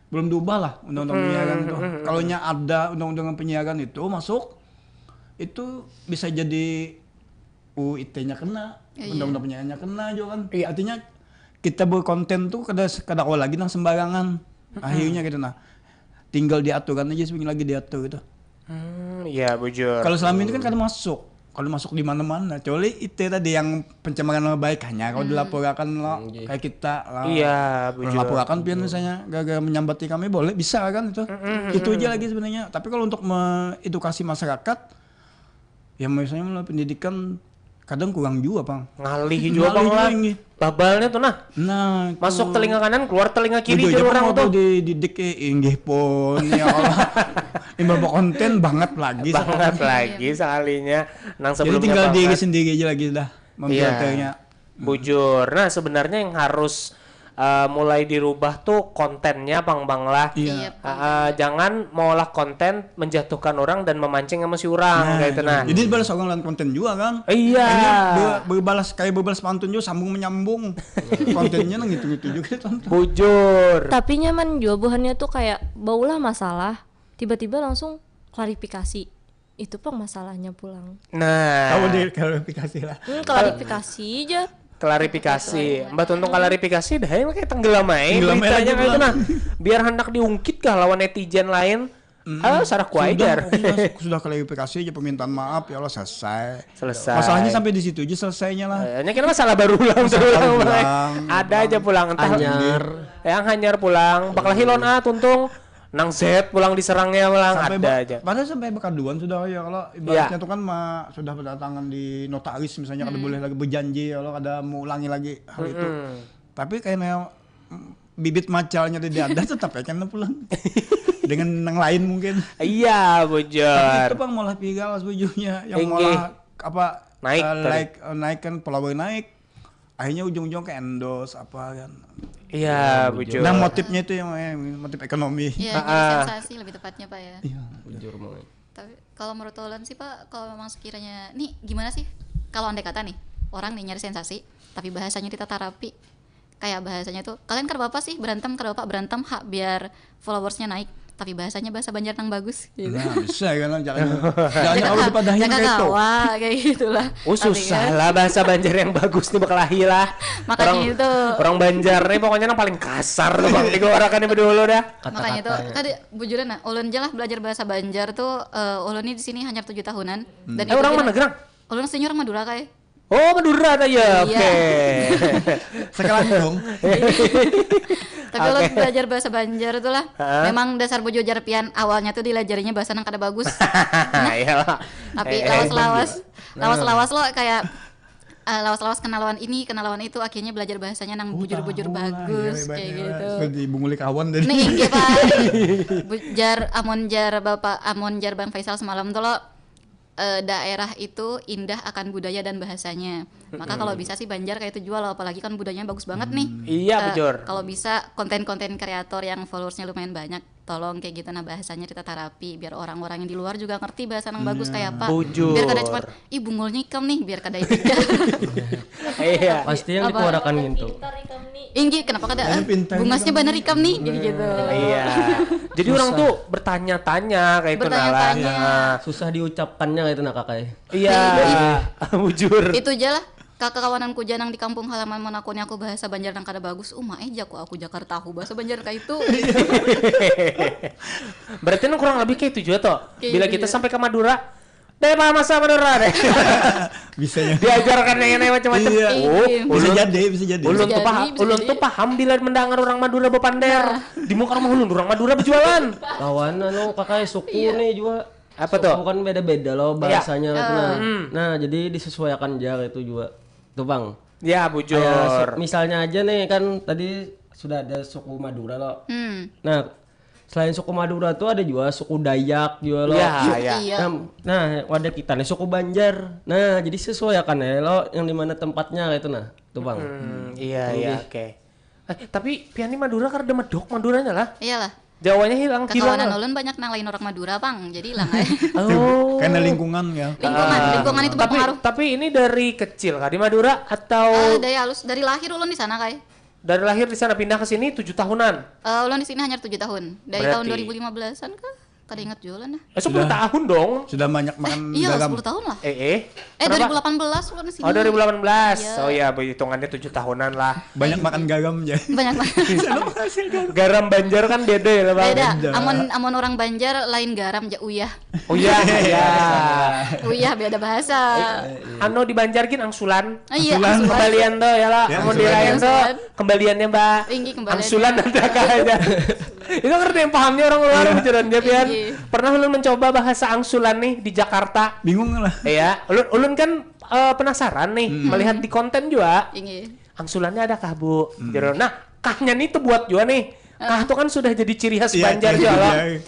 belum diubah lah undang-undang penyiaran itu. Kalau ada undang-undang penyiaran itu masuk itu bisa jadi UIT-nya kena, undang-undang penyiarannya kena juga kan. Artinya kita berkonten tuh kada lagi nang sembarangan. Akhirnya gitu nah. Tinggal diaturkan aja sebenarnya lagi diatur gitu. Iya, bujur. Kalau selama ini kan kada masuk. Kalau masuk di mana-mana, kecuali itu tadi yang pencemaran nama baik hanya kalau dilaporkan lo kayak kita lah. Iya, bujur. Laporkan pian misalnya gara-gara menyambati kami boleh bisa kan itu. Itu aja lagi sebenarnya. Tapi kalau untuk mengedukasi masyarakat ya misalnya melalui pendidikan kadang kurang juga Bang. Ngalih juga Bang lah. Babalnya tuh nah. Nah, masuk telinga kanan keluar telinga kiri jadi orang tuh. Dididik inggih pun ya Allah. Ini konten banget lagi sekalinya. Nang sebelumnya jadi tinggal diri sendiri aja lagi dah memfilternya. Bujur. Nah, sebenarnya yang harus mulai dirubah tuh kontennya Bang lah. Jangan mengolah konten menjatuhkan orang dan memancing emosi orang kayak itu nah. Jadi balas orang lain konten juga kan. Berbalas pantun juga sambung menyambung. Kontennya nang gitu-gitu juga tonton. Bujur. Tapi nyaman juga buhannya tuh kayak baulah masalah tiba-tiba langsung klarifikasi. Itu Pang masalahnya pulang. Nah, kamu di klarifikasi lah. Klarifikasi aja. Klarifikasi, Mbak Tuntung klarifikasi dah yang kayak tenggelam aja beritanya kayak itu nah. Biar hendak diungkit kah lawan netizen lain. Sarah kuajar. Sudah klarifikasi aja permintaan maaf ya Allah selesai. Masalahnya sampai di situ aja selesainya lah. Ini kan masalah baru ulang. Ada aja pulang entah hanyar. Yang hanyar pulang, bakal hilon Tuntung. Nang Z pulang diserangnya pulang sampai ada aja. Padahal sampai bekaduan sudah ya kalau ibaratnya tuh kan sudah berdatangan di notaris misalnya kada boleh lagi berjanji kalau kada mau ulangi lagi hal itu. Tapi kayaknya bibit macalnya di ada tetap ya kan pulang. Dengan nang lain mungkin. Iya, bujur. Tapi itu Bang malah pigal sebujurnya yang malah naik kan follower naik. Akhirnya ujung-ujung ke endorse apa kan. Iya, bujur. Nah, motifnya itu yang motif ekonomi. Iya, jadi sensasi lebih tepatnya Pak ya. Iya, bujur banget. Tapi kalau menurut Olan sih Pak, kalau memang sekiranya nih gimana sih? Kalau andai kata nih, orang nih nyari sensasi, tapi bahasanya ditata rapi. Kayak bahasanya tuh, kalian kan Bapak sih berantem, kan Bapak berantem biar followersnya naik. Tapi bahasanya bahasa Banjar nang bagus gitu. Nah, bisa kan jangan kalau dipadahin kayak itu. Kayak gitulah. Susah lah bahasa Banjar yang bagus nih bakal lah. Makanya itu. Orang Banjar nih pokoknya yang paling kasar tuh Bang dikeluarkan dulu dah. Makanya itu tadi bujuran nah, ulun aja lah belajar bahasa Banjar tuh ulun ini di sini hanya 7 tahunan dan orang mana gerang? Ulun senior Madura kayak. Oh, Madura ya. Oke. Sekarang dong. Tapi kalau belajar bahasa Banjar itu lah, memang dasar bojo jarpian awalnya tuh dilajarinya bahasa nang kada bagus. Iyalah. Tapi lawas-lawas lo kayak lawas-lawas kenalan ini kenalan itu akhirnya belajar bahasanya nang bujur-bujur bagus kayak gitu. Di bunguli kawan tadi. Nih inge Pak. Amon jar Bang Faisal semalam tuh lo daerah itu indah akan budaya dan bahasanya. Maka kalau bisa sih Banjar kayak itu jual, apalagi kan budayanya bagus banget nih. Iya betul. Kalau bisa konten-konten kreator yang followersnya lumayan banyak, tolong kayak gitu bahasanya kita terapi biar orang-orang yang di luar juga ngerti bahasa yang bagus kayak apa. Bujur. Biar kada cuma bungul nyikam nih, biar kada itu. Iya. Pasti yang dikeluarkan gitu. Inggi kenapa kada bungasnya bener ikam nih gitu. Iya. Jadi orang tuh bertanya-tanya kayak itu nah. Susah diucapkannya kayak itu kakak. Iya. Bujur. Itu aja lah. Kakak kawananku janang di kampung halaman monakoni aku bahasa Banjar nang kada bagus. Aku Jakarta aku bahasa Banjar kayak itu. Berarti kurang lebih kayak itu juga toh. Bila kita sampai ke Madura, deh masa Madura deh. Bisanya. Diajarkan yang macam-macam. Iya. Bisa jadi. Ulun tuh paham bila mendengar orang Madura bepander. Di muka rumah ulun orang Madura berjualan. Kawan kakak suku nih juga. Apa tuh? Bukan beda-beda loh bahasanya nah jadi disesuaikan aja itu juga. Tuh Bang. Ya bujur. Misalnya aja nih kan tadi sudah ada suku Madura loh. Nah selain suku Madura tuh ada juga suku Dayak juga loh. Iya. Nah wadah kita nih suku Banjar. Nah jadi sesuaikan ya lo yang dimana tempatnya gitu nah. Tuh Bang. Iya oke. Tapi piani Madura karena medok Maduranya lah. Iyalah. Jawanya hilang. Kawanan ulun banyak nang lain orang Madura Bang, jadi hilang aja. Karena lingkungan ya. Lingkungan itu berpengaruh. Tapi ini dari kecil kah di Madura atau? Dari lahir ulun di sana kayak. Dari lahir di sana pindah ke sini 7 tahunan. Ulun di sini hanya 7 tahun. Dari tahun 2015-an kah? Kada ingat jualan lah. 10 tahun dong. Sudah banyak makan iya, garam. 10 tahun lah. 2018 ulun di sini. 2018. Oh iya, hitungannya 7 tahunan lah. Banyak makan garam aja. Banyak garam Banjar kan beda ya, Bang. Beda. Amon orang Banjar lain garam ja uyah. Oh iya. Uyah beda bahasa. Anu di Banjar gin angsulan. Iya, kembalian tuh ya lah. Amon dirayan tuh kembaliannya Mbak. Angsulan ada aja. Itu ngerti yang pahamnya orang luar bicara dia pian. Pernah ulun mencoba bahasa angsulan nih di Jakarta. Bingung lah. Iya, ulun kan penasaran nih melihat di konten juga. Angsulannya ada kah Bu? Nah, kahnya nih tuh buat juga nih. Kah itu kan sudah jadi ciri khas Banjar juga.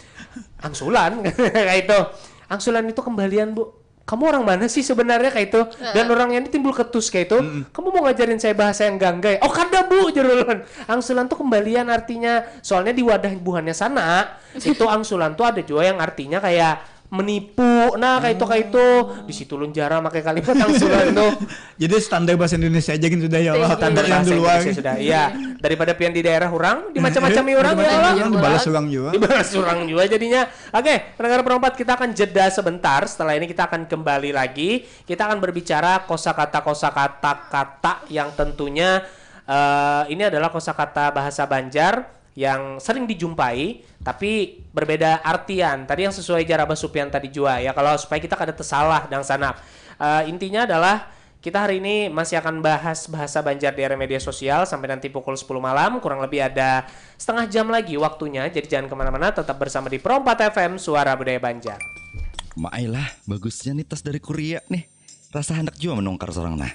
Angsulan kayak itu. Angsulan itu kembalian Bu. Kamu orang mana sih sebenarnya kayak itu? Dan orangnya ini timbul ketus kayak itu. Kamu mau ngajarin saya bahasa yang ganggay? Oh kada Bu, jerulun. Angsulan tuh kembalian artinya. Soalnya di wadah buhannya sana itu angsulan tuh ada juga yang artinya kayak menipu. Nah kayak itu di situ ulun jarang pakai kalimat angsulan tuh. Jadi standar bahasa Indonesia aja gitu dah ya Allah. Standar bahasa Indonesia sudah. Iya. Daripada pian di daerah orang di macam-macam orang ya Allah. Dibalas orang juga. Dibalas orang juga jadinya. Oke, pendengar perempat kita akan jeda sebentar. Setelah ini kita akan kembali lagi. Kita akan berbicara kosakata kata yang tentunya ini adalah kosakata bahasa Banjar yang sering dijumpai tapi berbeda artian. Tadi yang sesuai Jarabah Supian tadi juga ya, kalau supaya kita kada tersalah dan sana. Intinya adalah kita hari ini masih akan bahas bahasa Banjar di era media sosial sampai nanti pukul 10 malam. Kurang lebih ada setengah jam lagi waktunya. Jadi jangan kemana-mana, tetap bersama di Pro 4 FM Suara Budaya Banjar. Mailah, bagusnya nih tas dari Korea nih. Rasa hendak juga menungkar seorang nah.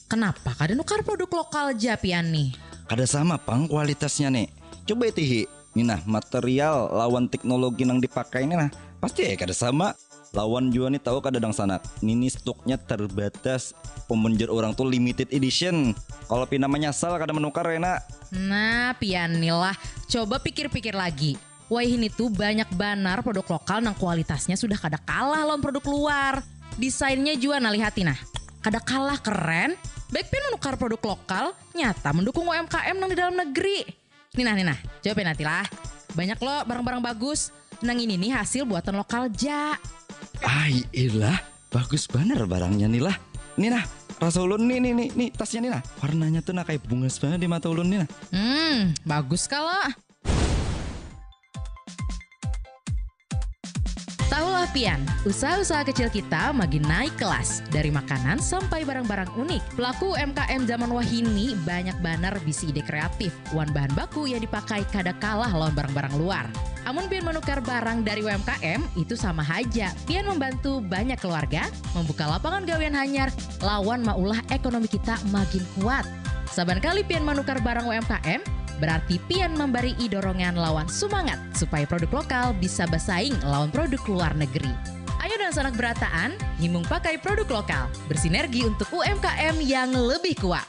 Kenapa kada nukar produk lokal Japian nih? Kada sama pang kualitasnya nih. Coba itu ini nah material lawan teknologi yang dipakai ini nah pasti ya kada sama. Lawan juga nih tahu kada dang sana. Ini stoknya terbatas. Pemenjar orang tuh limited edition. Kalau pina menyasal kada menukar enak. Nah pian nih lah. Coba pikir-pikir lagi. Wah ini tuh banyak banar produk lokal nang kualitasnya sudah kada kalah lawan produk luar. Desainnya juga nah lihatin nah. Kada kalah keren. Baik pin menukar produk lokal nyata mendukung UMKM nang di dalam negeri. Nih nah, coba nanti lah. Banyak loh barang-barang bagus. Nang ini nih hasil buatan lokal ja. Iyalah, bagus bener barangnya nih lah. Nih nah, rasa ulun nih tasnya nih nah. Warnanya tuh nah kayak bunga banget di mata ulun nih nah. Bagus kalau. Tahulah Pian, usaha-usaha kecil kita makin naik kelas. Dari makanan sampai barang-barang unik. Pelaku UMKM zaman wahini banyak banner bisi ide kreatif. Wan bahan baku yang dipakai kada kalah lawan barang-barang luar. Amun Pian menukar barang dari UMKM, itu sama aja. Pian membantu banyak keluarga, membuka lapangan gawean hanyar, lawan maulah ekonomi kita makin kuat. Saban kali Pian menukar barang UMKM, berarti Pian memberi dorongan lawan semangat supaya produk lokal bisa bersaing lawan produk luar negeri. Ayo dan sanak berataan, himung pakai produk lokal, bersinergi untuk UMKM yang lebih kuat.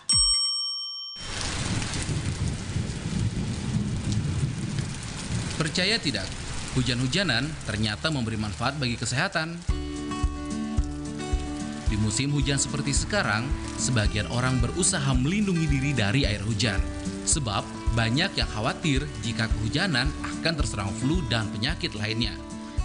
Percaya tidak, hujan-hujanan ternyata memberi manfaat bagi kesehatan. Di musim hujan seperti sekarang, sebagian orang berusaha melindungi diri dari air hujan. Sebab banyak yang khawatir jika kehujanan akan terserang flu dan penyakit lainnya.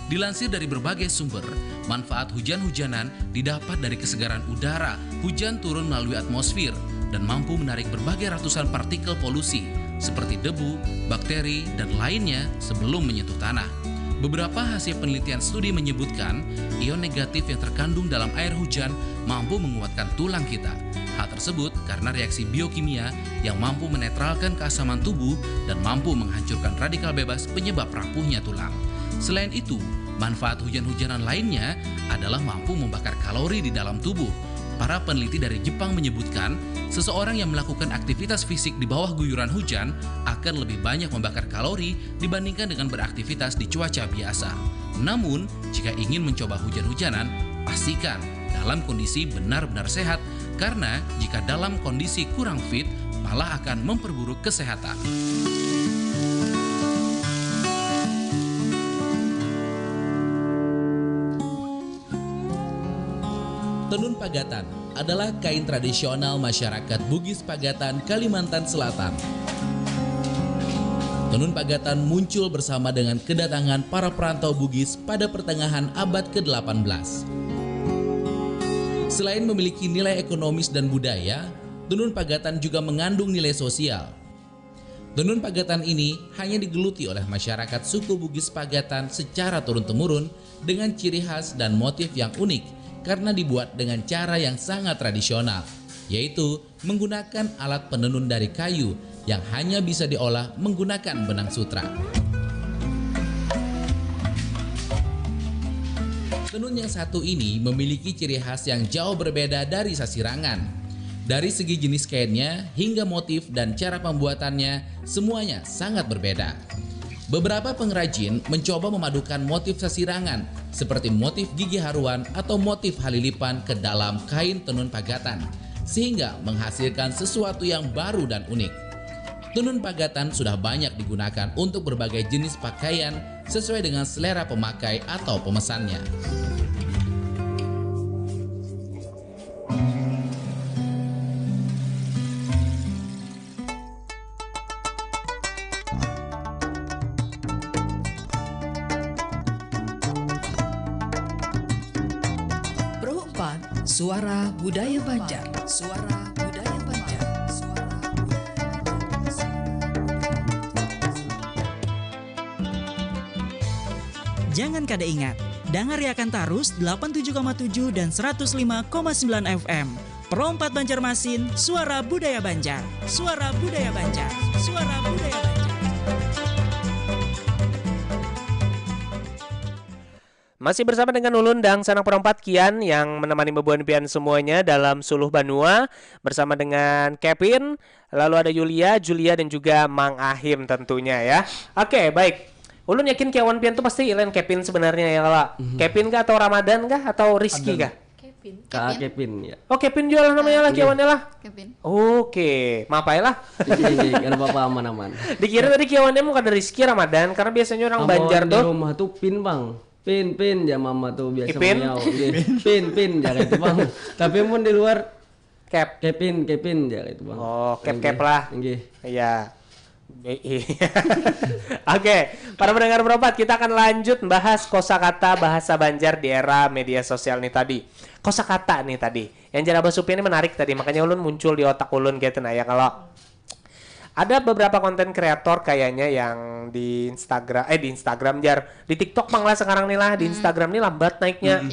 Dilansir dari berbagai sumber, manfaat hujan-hujanan didapat dari kesegaran udara. Hujan turun melalui atmosfer dan mampu menarik berbagai ratusan partikel polusi seperti debu, bakteri, dan lainnya sebelum menyentuh tanah. Beberapa hasil penelitian studi menyebutkan ion negatif yang terkandung dalam air hujan mampu menguatkan tulang kita. Hal tersebut karena reaksi biokimia yang mampu menetralkan keasaman tubuh dan mampu menghancurkan radikal bebas penyebab rapuhnya tulang. Selain itu, manfaat hujan-hujanan lainnya adalah mampu membakar kalori di dalam tubuh. Para peneliti dari Jepang menyebutkan, seseorang yang melakukan aktivitas fisik di bawah guyuran hujan akan lebih banyak membakar kalori dibandingkan dengan beraktivitas di cuaca biasa. Namun, jika ingin mencoba hujan-hujanan, pastikan dalam kondisi benar-benar sehat, karena jika dalam kondisi kurang fit, malah akan memperburuk kesehatan. Tenun Pagatan adalah kain tradisional masyarakat Bugis Pagatan, Kalimantan Selatan. Tenun Pagatan muncul bersama dengan kedatangan para perantau Bugis pada pertengahan abad ke-18. Selain memiliki nilai ekonomis dan budaya, tenun Pagatan juga mengandung nilai sosial. Tenun Pagatan ini hanya digeluti oleh masyarakat suku Bugis Pagatan secara turun-temurun dengan ciri khas dan motif yang unik, karena dibuat dengan cara yang sangat tradisional, yaitu menggunakan alat penenun dari kayu yang hanya bisa diolah menggunakan benang sutra. Tenun yang satu ini memiliki ciri khas yang jauh berbeda dari sasirangan. Dari segi jenis kainnya hingga motif dan cara pembuatannya, semuanya sangat berbeda. Beberapa pengrajin mencoba memadukan motif sasirangan seperti motif gigi haruan atau motif halilipan ke dalam kain tenun Pagatan, sehingga menghasilkan sesuatu yang baru dan unik. Tenun Pagatan sudah banyak digunakan untuk berbagai jenis pakaian sesuai dengan selera pemakai atau pemesannya. Suara Budaya Banjar. Suara Budaya Banjar. Suara Budaya Banjar. Jangan kada ingat, dangariakan tarus 87,7 dan 105,9 FM. Perompat Banjarmasin, Suara Budaya Banjar. Suara Budaya Banjar. Suara Budaya Banjar. Masih bersama dengan Ulun dan Sanak Perompat Kian yang menemani bebuan pian semuanya dalam Suluh Banua bersama dengan Kevin, lalu ada Julia dan juga Mang Ahim tentunya ya. Oke, baik. Ulun yakin Kiawan pian tuh pasti Ilen Kevin sebenarnya ya lah. Kevin kah atau Ramadan kah atau Rizky kah? Kevin ya. Oh, Kevin jual namanya lah Kiawannya lah. Kevin. Oke, maaf lah. Kan bapak aman-aman. Dikira tadi Kiawannya mau ada Rizky Ramadan karena biasanya orang Banjar tuh. Di rumah tuh Pin, Bang. Pin ya mama tuh biasa Ipin? miau. Pin jangan itu Bang. Tapi mun di luar Kevin jangan itu Bang. Oh, Cap lah. Nggih. Iya. Oke, para pendengar berempat, kita akan lanjut bahas kosakata bahasa Banjar di era media sosial nih tadi. Kosakata nih tadi. Yang Jara Basupi ini menarik tadi, makanya ulun muncul di otak ulun gitu nah ya kalau Ada beberapa konten kreator kayaknya yang di Instagram jar, di TikTok malah sekarang nih lah, di Instagram nih lambat naiknya.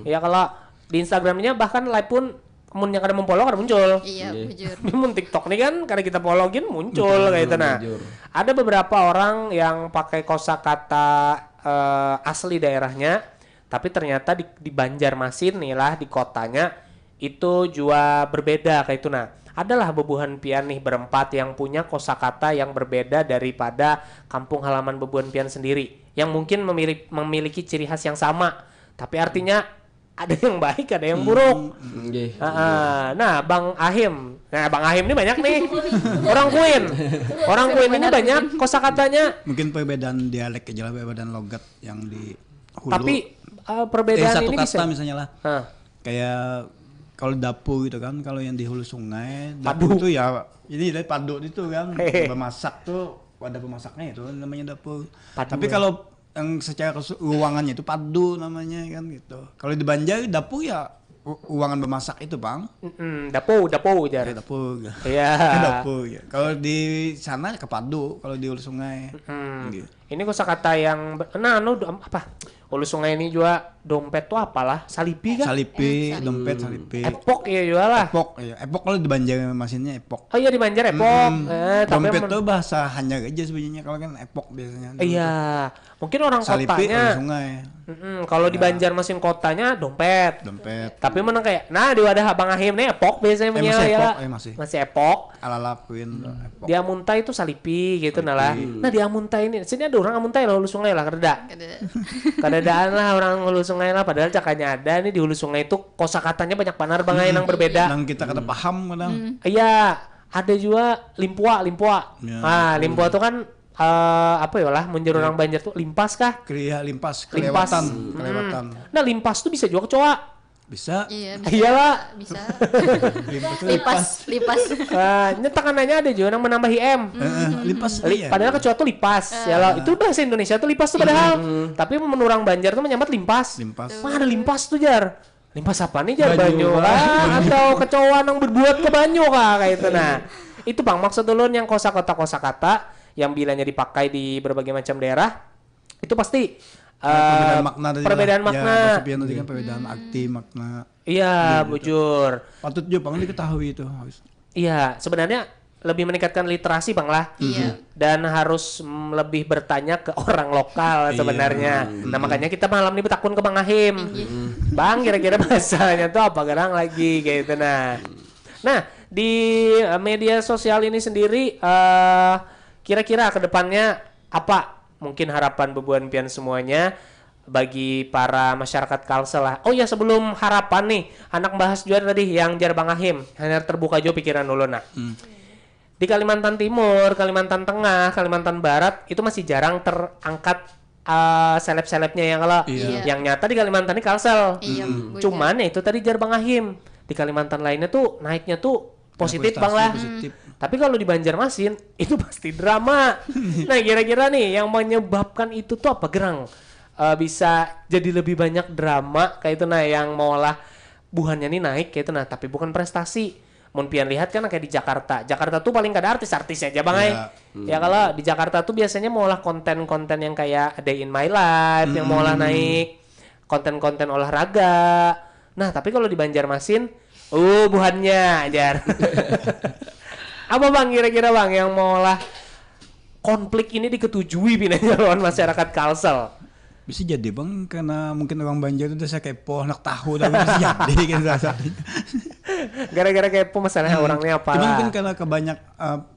Ya kalau di Instagramnya bahkan live pun mun yang kada memfollow kada muncul. Iya, bujur. Mun TikTok nih kan kada kita followin muncul kayak itu. Nah, ada beberapa orang yang pakai kosakata asli daerahnya, tapi ternyata di Banjarmasin nih lah, di kotanya itu juga berbeda kayak itu. Nah, adalah Bebuhan Pian nih berempat yang punya kosakata yang berbeda daripada kampung halaman Bebuhan Pian sendiri, yang mungkin memiliki ciri khas yang sama, tapi artinya ada yang baik, ada yang buruk. Nah, Bang Ahim ini banyak nih. Orang Kuin ini banyak kosakatanya. Mungkin perbedaan dialek aja lah, perbedaan logat yang di hulu. Tapi perbedaan satu ini kata bisa misalnya lah. Kayak kalau dapu gitu kan, kalau yang di hulu sungai, dapu itu ya ini dari padu itu kan, bermasak tuh wadah pemasaknya itu namanya dapu. Tapi kalau yang secara ruangannya itu padu namanya kan gitu. Kalau di Banjar dapu ya ruangan bermasak itu bang. Dapu jar. Dapu. Iya. Dapu. Ya. Kalau di sana ke padu, kalau di hulu sungai. Gitu. Ini kosakata yang apa? Hulu sungai ini juga dompet tuh apalah? Salipi kan? Salipi, dompet salipi. Epok ya juga lah. Epok kalau di Banjar masinnya epok. Oh iya di Banjar epok. Dompet tuh bahasa hanya aja sebenarnya, kalau kan epok biasanya. Iya, mungkin orang salipi, kotanya. Sungai. Kalau di Banjarmasin kotanya dompet. Tapi menang kayak, nah di wadah Abang Ahim nih epok biasanya masih epok. Ala-lakuin epok. Di Amuntai itu salipi gitu lah. Nah di Amuntai ini, sini ada orang Amuntai lah, hulu sungai lah kereda. Kadadaan lah orang hulu sungai lah, padahal cakanya ada nih di hulu sungai itu kosakatanya banyak banar bangai yang berbeda. Yang kita kata paham kadang. Iya, ada juga limpua. Limpua tuh kan apa ya lah, menjadi orang Banjar tuh limpas kah? Limpas, kelewatan. Nah limpas tuh bisa juga kecoa. Bisa. Iyalah. Bisa. Lipas. Nyetakanannya ada juga yang menambah IM. Lipas. Padahal kecoa tuh lipas. Ya itu bahasa Indonesia tuh lipas tuh padahal. Tapi menurang Banjar tuh menyambat limpas. Wah, ada limpas tuh jar. Limpas apa nih jar? Banyu lah. Atau kecoa yang berbuat ke banyu kah kayak itu. Nah, itu bang maksud ulun yang kosakata yang bilanya dipakai di berbagai macam daerah itu pasti perbedaan makna. Ya, tadi kan perbedaan arti makna. Iya, bujur. Patut juga bang diketahui itu. Iya, sebenarnya lebih meningkatkan literasi bang lah. Dan harus lebih bertanya ke orang lokal sebenarnya. Nah makanya kita malam ini bertakun ke Bang Ahim. Bang, kira-kira bahasanya tuh apa gerang lagi kayak gitu. Nah di media sosial ini sendiri kira-kira ke depannya apa mungkin harapan Bebuhan Pian semuanya bagi para masyarakat Kalsel lah. Oh ya, sebelum harapan nih, anak bahas juga tadi yang jar Bang Ahim, hanya terbuka juga pikiran dulu nah. Di Kalimantan Timur, Kalimantan Tengah, Kalimantan Barat itu masih jarang terangkat seleb-selebnya yang kalau yang nyata di Kalimantan ini Kalsel. Cuman ya itu tadi jar Bang Ahim, di Kalimantan lainnya tuh naiknya tuh positif bang lah. Tapi kalau di Banjarmasin itu pasti drama. Nah kira-kira nih yang menyebabkan itu tuh apa gerang? Bisa jadi lebih banyak drama kayak itu nah yang maulah buhannya nih naik kayak itu nah, tapi bukan prestasi. Mun pian lihat kan kayak di Jakarta tuh paling kada artis aja bang ya kalau di Jakarta tuh biasanya maulah konten-konten yang kayak A Day in My Life yang maulah naik, konten-konten olahraga. Nah tapi kalau di Banjarmasin buhannya ajar. Apa bang kira-kira bang yang maulah konflik ini diketujui pinanya lawan masyarakat Kalsel? Bisa jadi bang, karena mungkin orang Banjar itu udah kepo, nak tahu dah bisa jadi kan salah satunya. Gara-gara kepo masalahnya orangnya apa? Cuman mungkin karena kebanyak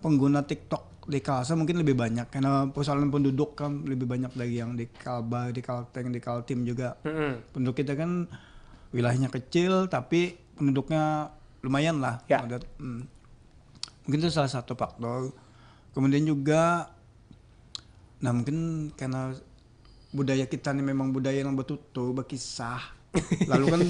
pengguna TikTok di Kalsel mungkin lebih banyak, karena persoalan penduduk kan lebih banyak dari yang di Kalbar, di Kalteng, di Kaltim juga. Penduduk kita kan wilayahnya kecil tapi penduduknya lumayan lah. Mungkin itu salah satu faktor. Kemudian juga mungkin karena budaya kita ini memang budaya yang bertutur, berkisah. Lalu kan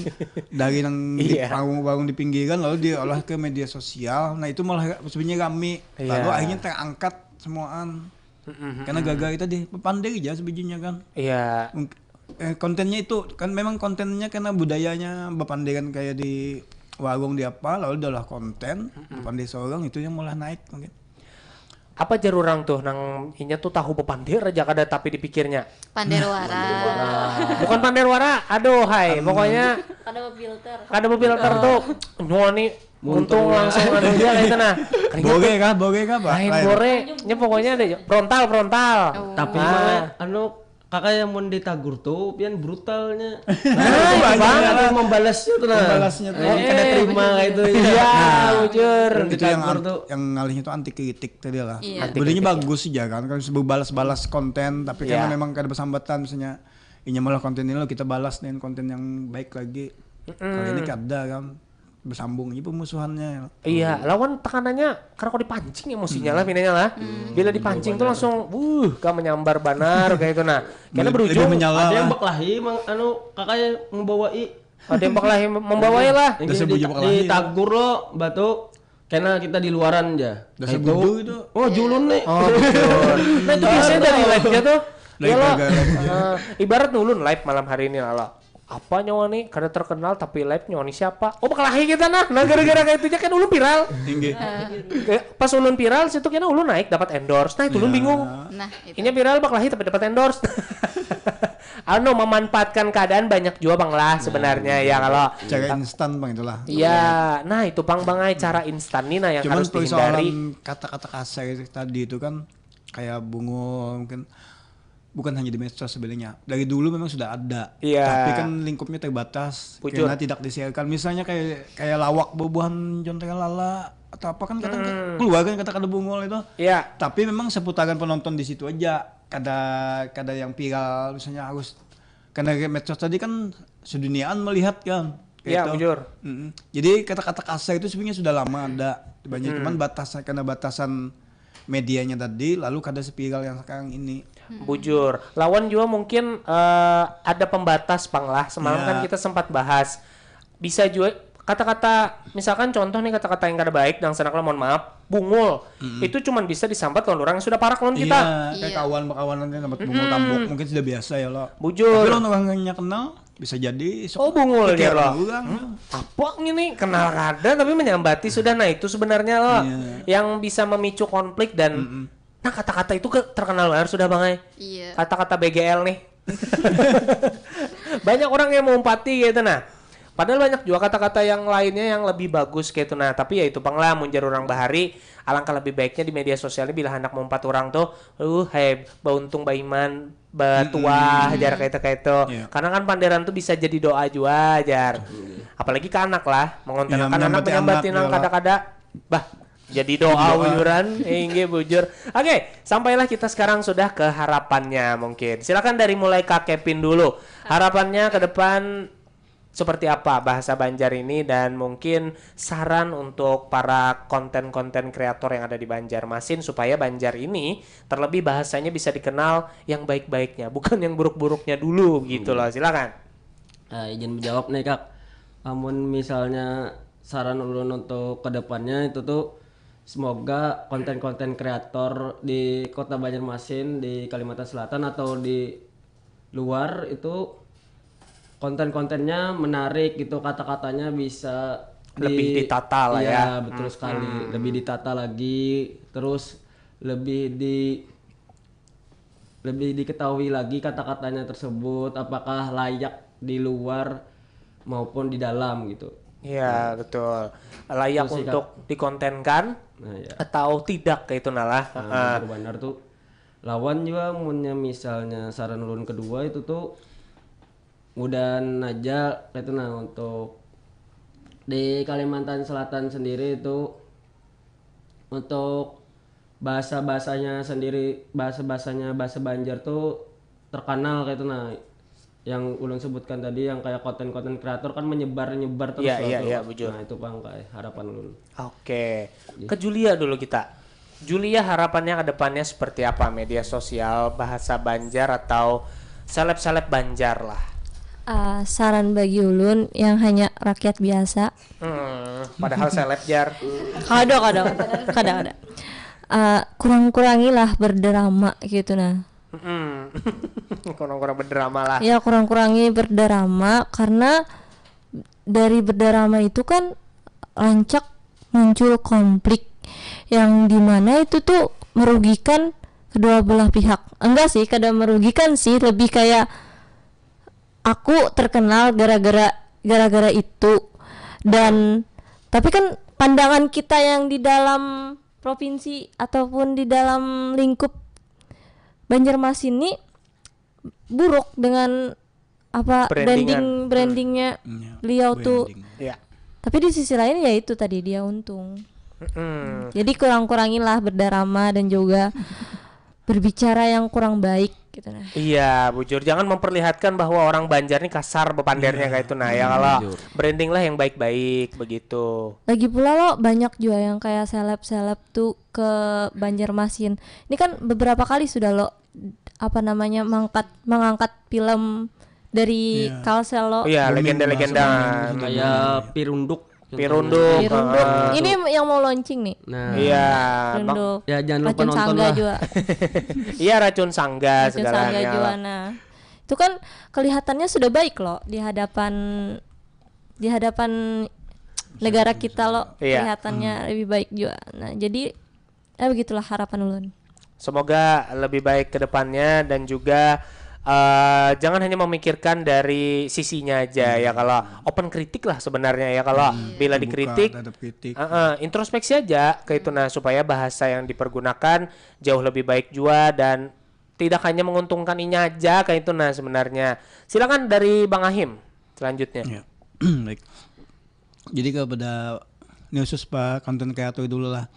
dari yang di warung-warung di pinggiran lalu diolah ke media sosial. Nah itu malah sebenarnya rame. Lalu akhirnya terangkat semuaan. Karena gagal itu tadi pandai aja sebetulnya kan. Kontennya itu kan memang kontennya karena budayanya berpandai kan, kayak di warung di apa, lalu adalah konten berpandai seorang itu yang malah naik mungkin. apa jar urang tuh nang inya tuh tahu bepandir aja kada tapi dipikirnya Panderwara. bukan panderwara, aduh hai pokoknya kada filter tuh nyoni untung langsung ada dia kayak itu nah boge kah lain bore nya pokoknya deh frontal tapi kakak yang mau ditagur tuh pian brutalnya. Banyak membalasnya tuh kada terima kayak itu. Iya, bujur. Itu yang ngalihnya tuh anti kritik tadi lah. Belinya bagus sih kan balas konten tapi karena memang kada bersambatan misalnya ini malah konten ini lo kita balas dengan konten yang baik lagi. Kali ini kada kan bersambung ini pemusuhannya. Iya, lawan tekanannya karena kok dipancing emosinya lah pinanya lah. Bila dipancing tuh langsung kan menyambar banar kayak itu nah. Karena berujung ada yang baklahi kakaknya membawai. Ada yang baklahi membawai lah. Ditagur lo batu karena kita di luaran aja. Itu. Oh, julun nih. Oh, betul. Nah, itu biasanya dari live-nya tuh. Ibarat nulun live malam hari ini lah. Apa nyawa nih kada terkenal tapi live nyawa nih siapa? Oh baklahi kita nah gara-gara kayak itu aja kan ulun viral. Pas ulun viral situ kena ulun naik dapat endorse. Nah itu ulun bingung. Nah ini viral baklahi tapi dapat endorse. Memanfaatkan keadaan banyak juga bang lah sebenarnya ya kalau cara instan bang itulah. Iya, nah itu bang cara instan nih nah yang harus dihindari. Kata-kata kasar tadi itu kan kayak bungo mungkin. Bukan hanya di medsos sebenarnya. Dari dulu memang sudah ada. Tapi kan lingkupnya terbatas. Karena tidak disiarkan. Misalnya kayak lawak buah-buahan jontekan lala atau apa kan kadang keluar kan kata-kata bungol itu. Iya. Tapi memang seputaran penonton di situ aja. Kada yang viral misalnya harus karena medsos tadi kan seduniaan melihat kan. Iya, bujur. Jadi kata-kata kasar itu sebenarnya sudah lama ada. Banyak cuman karena batasan medianya tadi lalu kada spiral yang sekarang ini. Bujur. Lawan juga mungkin ada pembatas bang lah. Semalam kan kita sempat bahas. Bisa juga kata-kata misalkan contoh nih kata-kata yang kada baik dan senaklah mohon maaf bungul itu cuman bisa disambat lawan orang yang sudah parah lawan kita. Kayak kawan nanti dapat bungul tambuk mungkin sudah biasa ya lo. Bujur. Tapi lo orangnya kenal bisa jadi bungul dia lo. Apa ini kenal kada tapi menyambati sudah nah itu sebenarnya lo yang bisa memicu konflik dan nah kata-kata itu terkenal banget sudah bang kata-kata BGL nih. Banyak orang yang mengumpati gitu nah. Padahal banyak juga kata-kata yang lainnya yang lebih bagus gitu nah. Tapi ya itu bang lah munjar orang bahari. Alangkah lebih baiknya di media sosial ini bila hendak mengumpat orang tuh bauntung baiman batua jar kayak itu. Karena kan panderan tuh bisa jadi doa juga jar. Apalagi ke anak lah mengontenkan anak menyambatin kada-kada jadi doa bujuran, bujur. Oke, sampailah kita sekarang sudah ke harapannya mungkin. Silakan dari mulai Kak Kevin dulu. Harapannya ke depan seperti apa bahasa Banjar ini dan mungkin saran untuk para konten-konten kreator yang ada di Banjarmasin supaya Banjar ini terlebih bahasanya bisa dikenal yang baik-baiknya, bukan yang buruk-buruknya dulu gitu loh. Silakan. Izin menjawab nih Kak. Namun misalnya saran ulun untuk ke depannya itu tuh semoga konten-konten kreator di Kota Banjarmasin, di Kalimantan Selatan atau di luar itu konten-kontennya menarik gitu, kata-katanya bisa lebih ditata lah ya. Iya, betul sekali. Lebih ditata lagi, terus lebih diketahui lagi kata-katanya tersebut apakah layak di luar maupun di dalam gitu. Iya betul, layak sih, untuk dikontenkan atau tidak kayak itu nalah. Benar tuh lawan juga punya misalnya saran ulun kedua itu tuh mudahan aja kayak itu nah untuk di Kalimantan Selatan sendiri itu untuk bahasa-bahasanya sendiri bahasa Banjar tuh terkenal kayak itu nah. Yang ulun sebutkan tadi yang kayak konten-konten kreator kan menyebar terus. Iya, bujur. Nah, itu Bang kayak harapan ulun. Oke. Ke Julia dulu kita. Julia harapannya ke depannya seperti apa? Media sosial bahasa Banjar atau seleb-seleb Banjar lah. Saran bagi ulun yang hanya rakyat biasa. Padahal seleb jar. Kadang. Kurang-kurangilah berdrama gitu nah. Kurang-kurang berdrama lah. Ya kurang-kurangi berdrama karena dari berdrama itu kan rancak muncul konflik yang dimana itu tuh merugikan kedua belah pihak. Enggak sih, kadang merugikan sih, lebih kayak aku terkenal gara-gara itu. Dan tapi kan pandangan kita yang di dalam provinsi ataupun di dalam lingkup Banjarmasin ini buruk dengan apa brandingnya beliau tuh. Ya. Tapi di sisi lain ya itu tadi dia untung. Jadi kurang-kurangin lah berdarama dan juga berbicara yang kurang baik gitu nah. Iya, bujur, jangan memperlihatkan bahwa orang Banjar ini kasar bepandernya kayak itu. Nah, ya kalau branding lah yang baik-baik begitu. Lagi pula lo banyak juga yang kayak seleb-seleb tuh ke Banjarmasin. Ini kan beberapa kali sudah lo mengangkat film dari Kalsel lo. Iya, legenda-legenda kayak Pirunduk. Ini yang mau launching nih. Nah, iya. Pirunduk. Ya jangan lupa Racun nonton Sangga lah. juga. Iya, Racun Sangga segalanya. Juana. Itu kan kelihatannya sudah baik loh di hadapan negara kita loh. Kelihatannya lebih baik juga. Nah, jadi begitulah harapan ulun. Semoga lebih baik ke depannya dan juga jangan hanya memikirkan dari sisinya aja ya, kalau open kritik lah sebenarnya ya, kalau bila dikritik introspeksi aja ke itu nah, supaya bahasa yang dipergunakan jauh lebih baik juga dan tidak hanya menguntungkan inya aja kayak itu nah sebenarnya. Silakan dari Bang Ahim selanjutnya. Baik. Jadi kepada khusus Pak konten kreator dulu lah,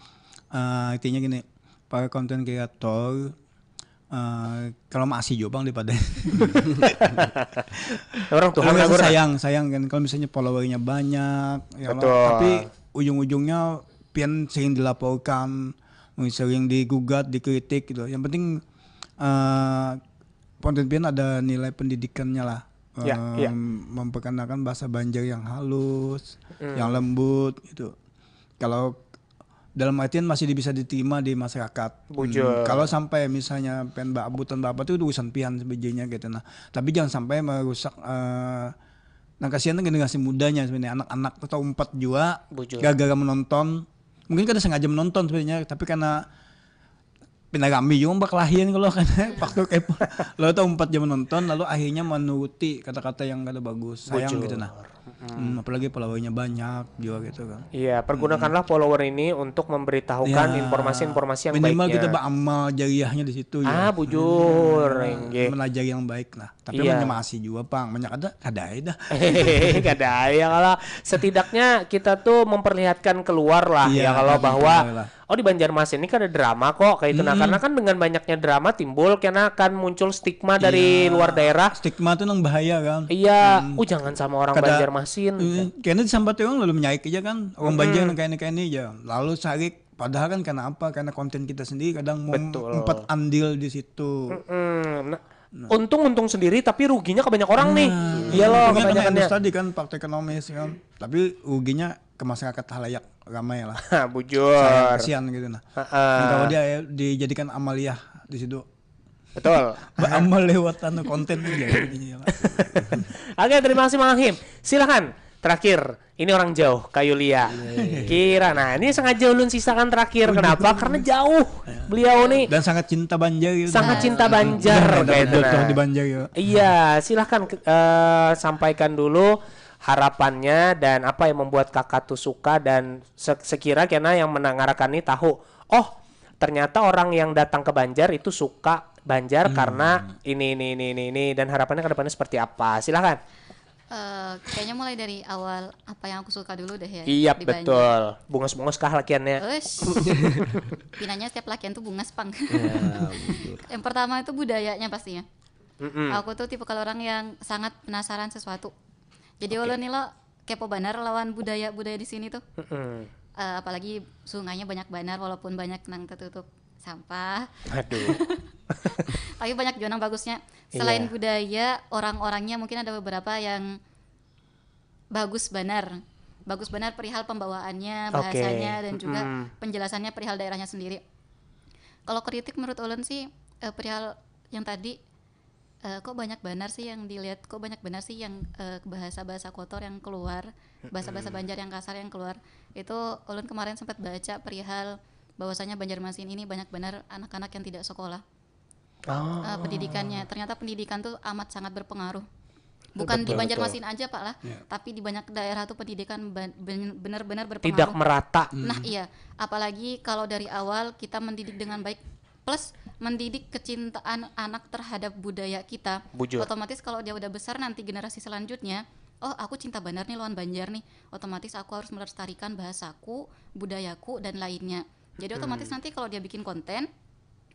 intinya gini, para konten kreator kalau masih jobang daripada orang Tuhan sayang kan kalau misalnya followernya banyak ya betul. Tapi ujung-ujungnya pian sering dilaporkan, sering digugat, dikritik gitu. Yang penting konten pian ada nilai pendidikannya lah. Memperkenalkan bahasa Banjar yang halus, yang lembut gitu. Kalau dalam artian masih bisa diterima di masyarakat. Kalau sampai misalnya pen abutan bapak itu urusan pian sebagainya gitu nah. Tapi jangan sampai merusak nah kasihan generasi mudanya sebenarnya, anak-anak atau 4 juga gara-gara menonton. Mungkin kan sengaja menonton sebenarnya, tapi karena pinagami juga baklahian kalau karena faktor kepo. Lalu tahu 4 jam menonton lalu akhirnya menuruti kata-kata yang kada bagus. Sayang gitu nah. Apalagi followernya banyak juga gitu kan. Iya, pergunakanlah follower ini untuk memberitahukan informasi-informasi yang minimal baiknya. Kita beramal jariahnya di situ ya. Bujur. Melajari yang baik lah. Tapi masih juga Pang, banyak ada dah. Kada ya, kalau setidaknya kita tuh memperlihatkan keluar lah ya kalau bahwa di Banjarmasin ini kan ada drama kok kayak itu nah, karena kan dengan banyaknya drama timbul karena akan muncul stigma dari luar daerah. Stigma tuh nang bahaya kan. Iya, jangan sama orang Banjarmasin. Kayaknya disambat orang lalu menyaik aja kan. Orang Banjar kayak ini aja. Lalu sarik padahal kan karena apa? Karena konten kita sendiri kadang mau empat andil di situ. Untung sendiri tapi ruginya ke banyak orang nih. Iya loh, kebanyakannya tadi kan faktor ekonomis kan. Tapi ruginya ke masyarakat halayak ramai lah. Bujur. Kasihan gitu nah. Kalau dia dijadikan amaliyah di situ. Betul. Beramal lewat konten aja. Oke, terima kasih Mang Ahim. Silakan terakhir. Ini orang jauh, Kak Yulia. Kira, nah ini sengaja ulun sisakan terakhir. Kenapa? Karena jauh beliau nih. Dan sangat cinta Banjar gitu. Sangat cinta Banjar kayak itu. Di Banjar ya. Iya, silakan sampaikan dulu harapannya dan apa yang membuat kakak tuh suka dan sekira kena yang mendengarkan ini tahu. Oh, ternyata orang yang datang ke Banjar itu suka Banjar karena ini dan harapannya ke depannya seperti apa? Silakan. Kayaknya mulai dari awal apa yang aku suka dulu deh ya. Iya betul. Bungas-bungas kah lakiannya? Pinanya setiap lakian tuh bungas Pang. Yang pertama itu budayanya pastinya. Aku tuh tipe kalau orang yang sangat penasaran sesuatu. Jadi ulun nih lo kepo banar lawan budaya di sini tuh. Apalagi sungainya banyak banar walaupun banyak nang tertutup sampah. Aduh. Tapi banyak juga yang bagusnya. Selain budaya, orang-orangnya mungkin ada beberapa yang bagus benar perihal pembawaannya, bahasanya dan juga penjelasannya perihal daerahnya sendiri. Kalau kritik menurut ulun sih perihal yang tadi kok banyak benar sih yang dilihat, kok banyak benar sih yang bahasa-bahasa kotor yang keluar, bahasa-bahasa Banjar yang kasar yang keluar. Itu ulun kemarin sempat baca perihal bahwasanya Banjarmasin ini banyak benar anak-anak yang tidak sekolah. Pendidikannya, ternyata pendidikan tuh amat sangat berpengaruh. Bukan di Banjarmasin aja Pak lah, tapi di banyak daerah tuh pendidikan benar-benar berpengaruh. Tidak merata. Nah iya, apalagi kalau dari awal kita mendidik dengan baik, plus mendidik kecintaan anak terhadap budaya kita. Bujur. Otomatis kalau dia udah besar nanti generasi selanjutnya, oh aku cinta benar nih lawan Banjar nih, otomatis aku harus melestarikan bahasaku, budayaku dan lainnya. Jadi otomatis nanti kalau dia bikin konten,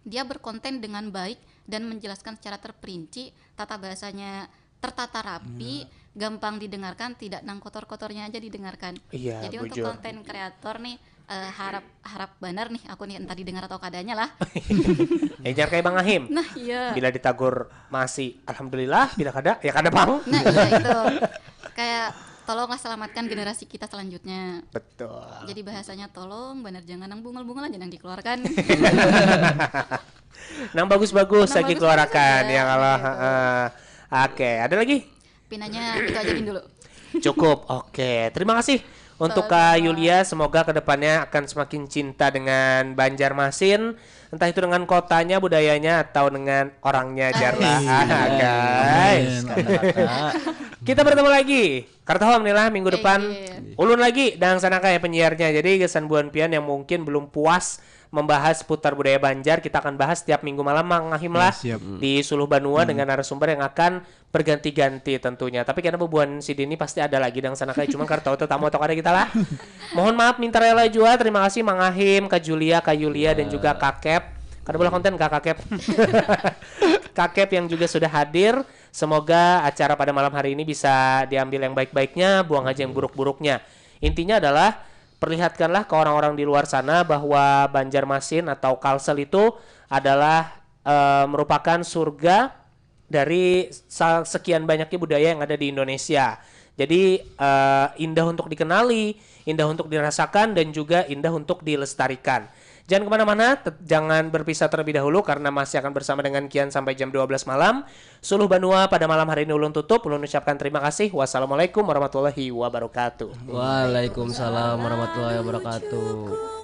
dia berkonten dengan baik dan menjelaskan secara terperinci, tata bahasanya tertata rapi, gampang didengarkan, tidak nang kotor-kotornya aja didengarkan. Iya, jadi untuk konten kreator nih harap benar nih aku nih, entah didengar atau kadanya lah. Jangan kayak Bang Ahim. Nah iya. Bila ditagur masih alhamdulillah, bila kada ya kada Bang. Nah iya itu. Kayak tolonglah selamatkan generasi kita selanjutnya. Betul. Jadi bahasanya tolong benar, jangan nang bungal-bungal aja nang dikeluarkan. Nang bagus-bagus lagi keluarkan ya kalau Oke, ada lagi? Pinanya itu ajakin dulu. Cukup. Oke, terima kasih untuk Kak Yulia. Semoga kedepannya akan semakin cinta dengan Banjarmasin, entah itu dengan kotanya, budayanya, atau dengan orangnya Jarla. Guys, kita bertemu lagi. Kartohom nih lah minggu depan. Ulun lagi dan sana kayak penyiarnya. Jadi Gesan Buan Pian yang mungkin belum puas membahas putar budaya Banjar, kita akan bahas setiap minggu malam Mang Ahim lah di Suluh Banua dengan narasumber yang akan berganti-ganti tentunya. Tapi karena bebuan si Dini pasti ada lagi dan sana kayak cuman kartu tamu atau ada kita lah. Mohon maaf minta rela juga. Terima kasih Mang Ahim, Kak Julia, Kak Yulia dan juga Kak Kep. Kada boleh konten Kak Kep. Kak Kep yang juga sudah hadir. Semoga acara pada malam hari ini bisa diambil yang baik-baiknya, buang aja yang buruk-buruknya. Intinya adalah perlihatkanlah ke orang-orang di luar sana bahwa Banjarmasin atau Kalsel itu adalah merupakan surga dari sekian banyaknya budaya yang ada di Indonesia. Jadi indah untuk dikenali, indah untuk dirasakan, dan juga indah untuk dilestarikan. Jangan kemana-mana, jangan berpisah terlebih dahulu karena masih akan bersama dengan Kian sampai jam 12 malam. Suluh Banua pada malam hari ini ulun tutup. Ulun ucapkan terima kasih. Wassalamualaikum warahmatullahi wabarakatuh. Waalaikumsalam warahmatullahi wabarakatuh.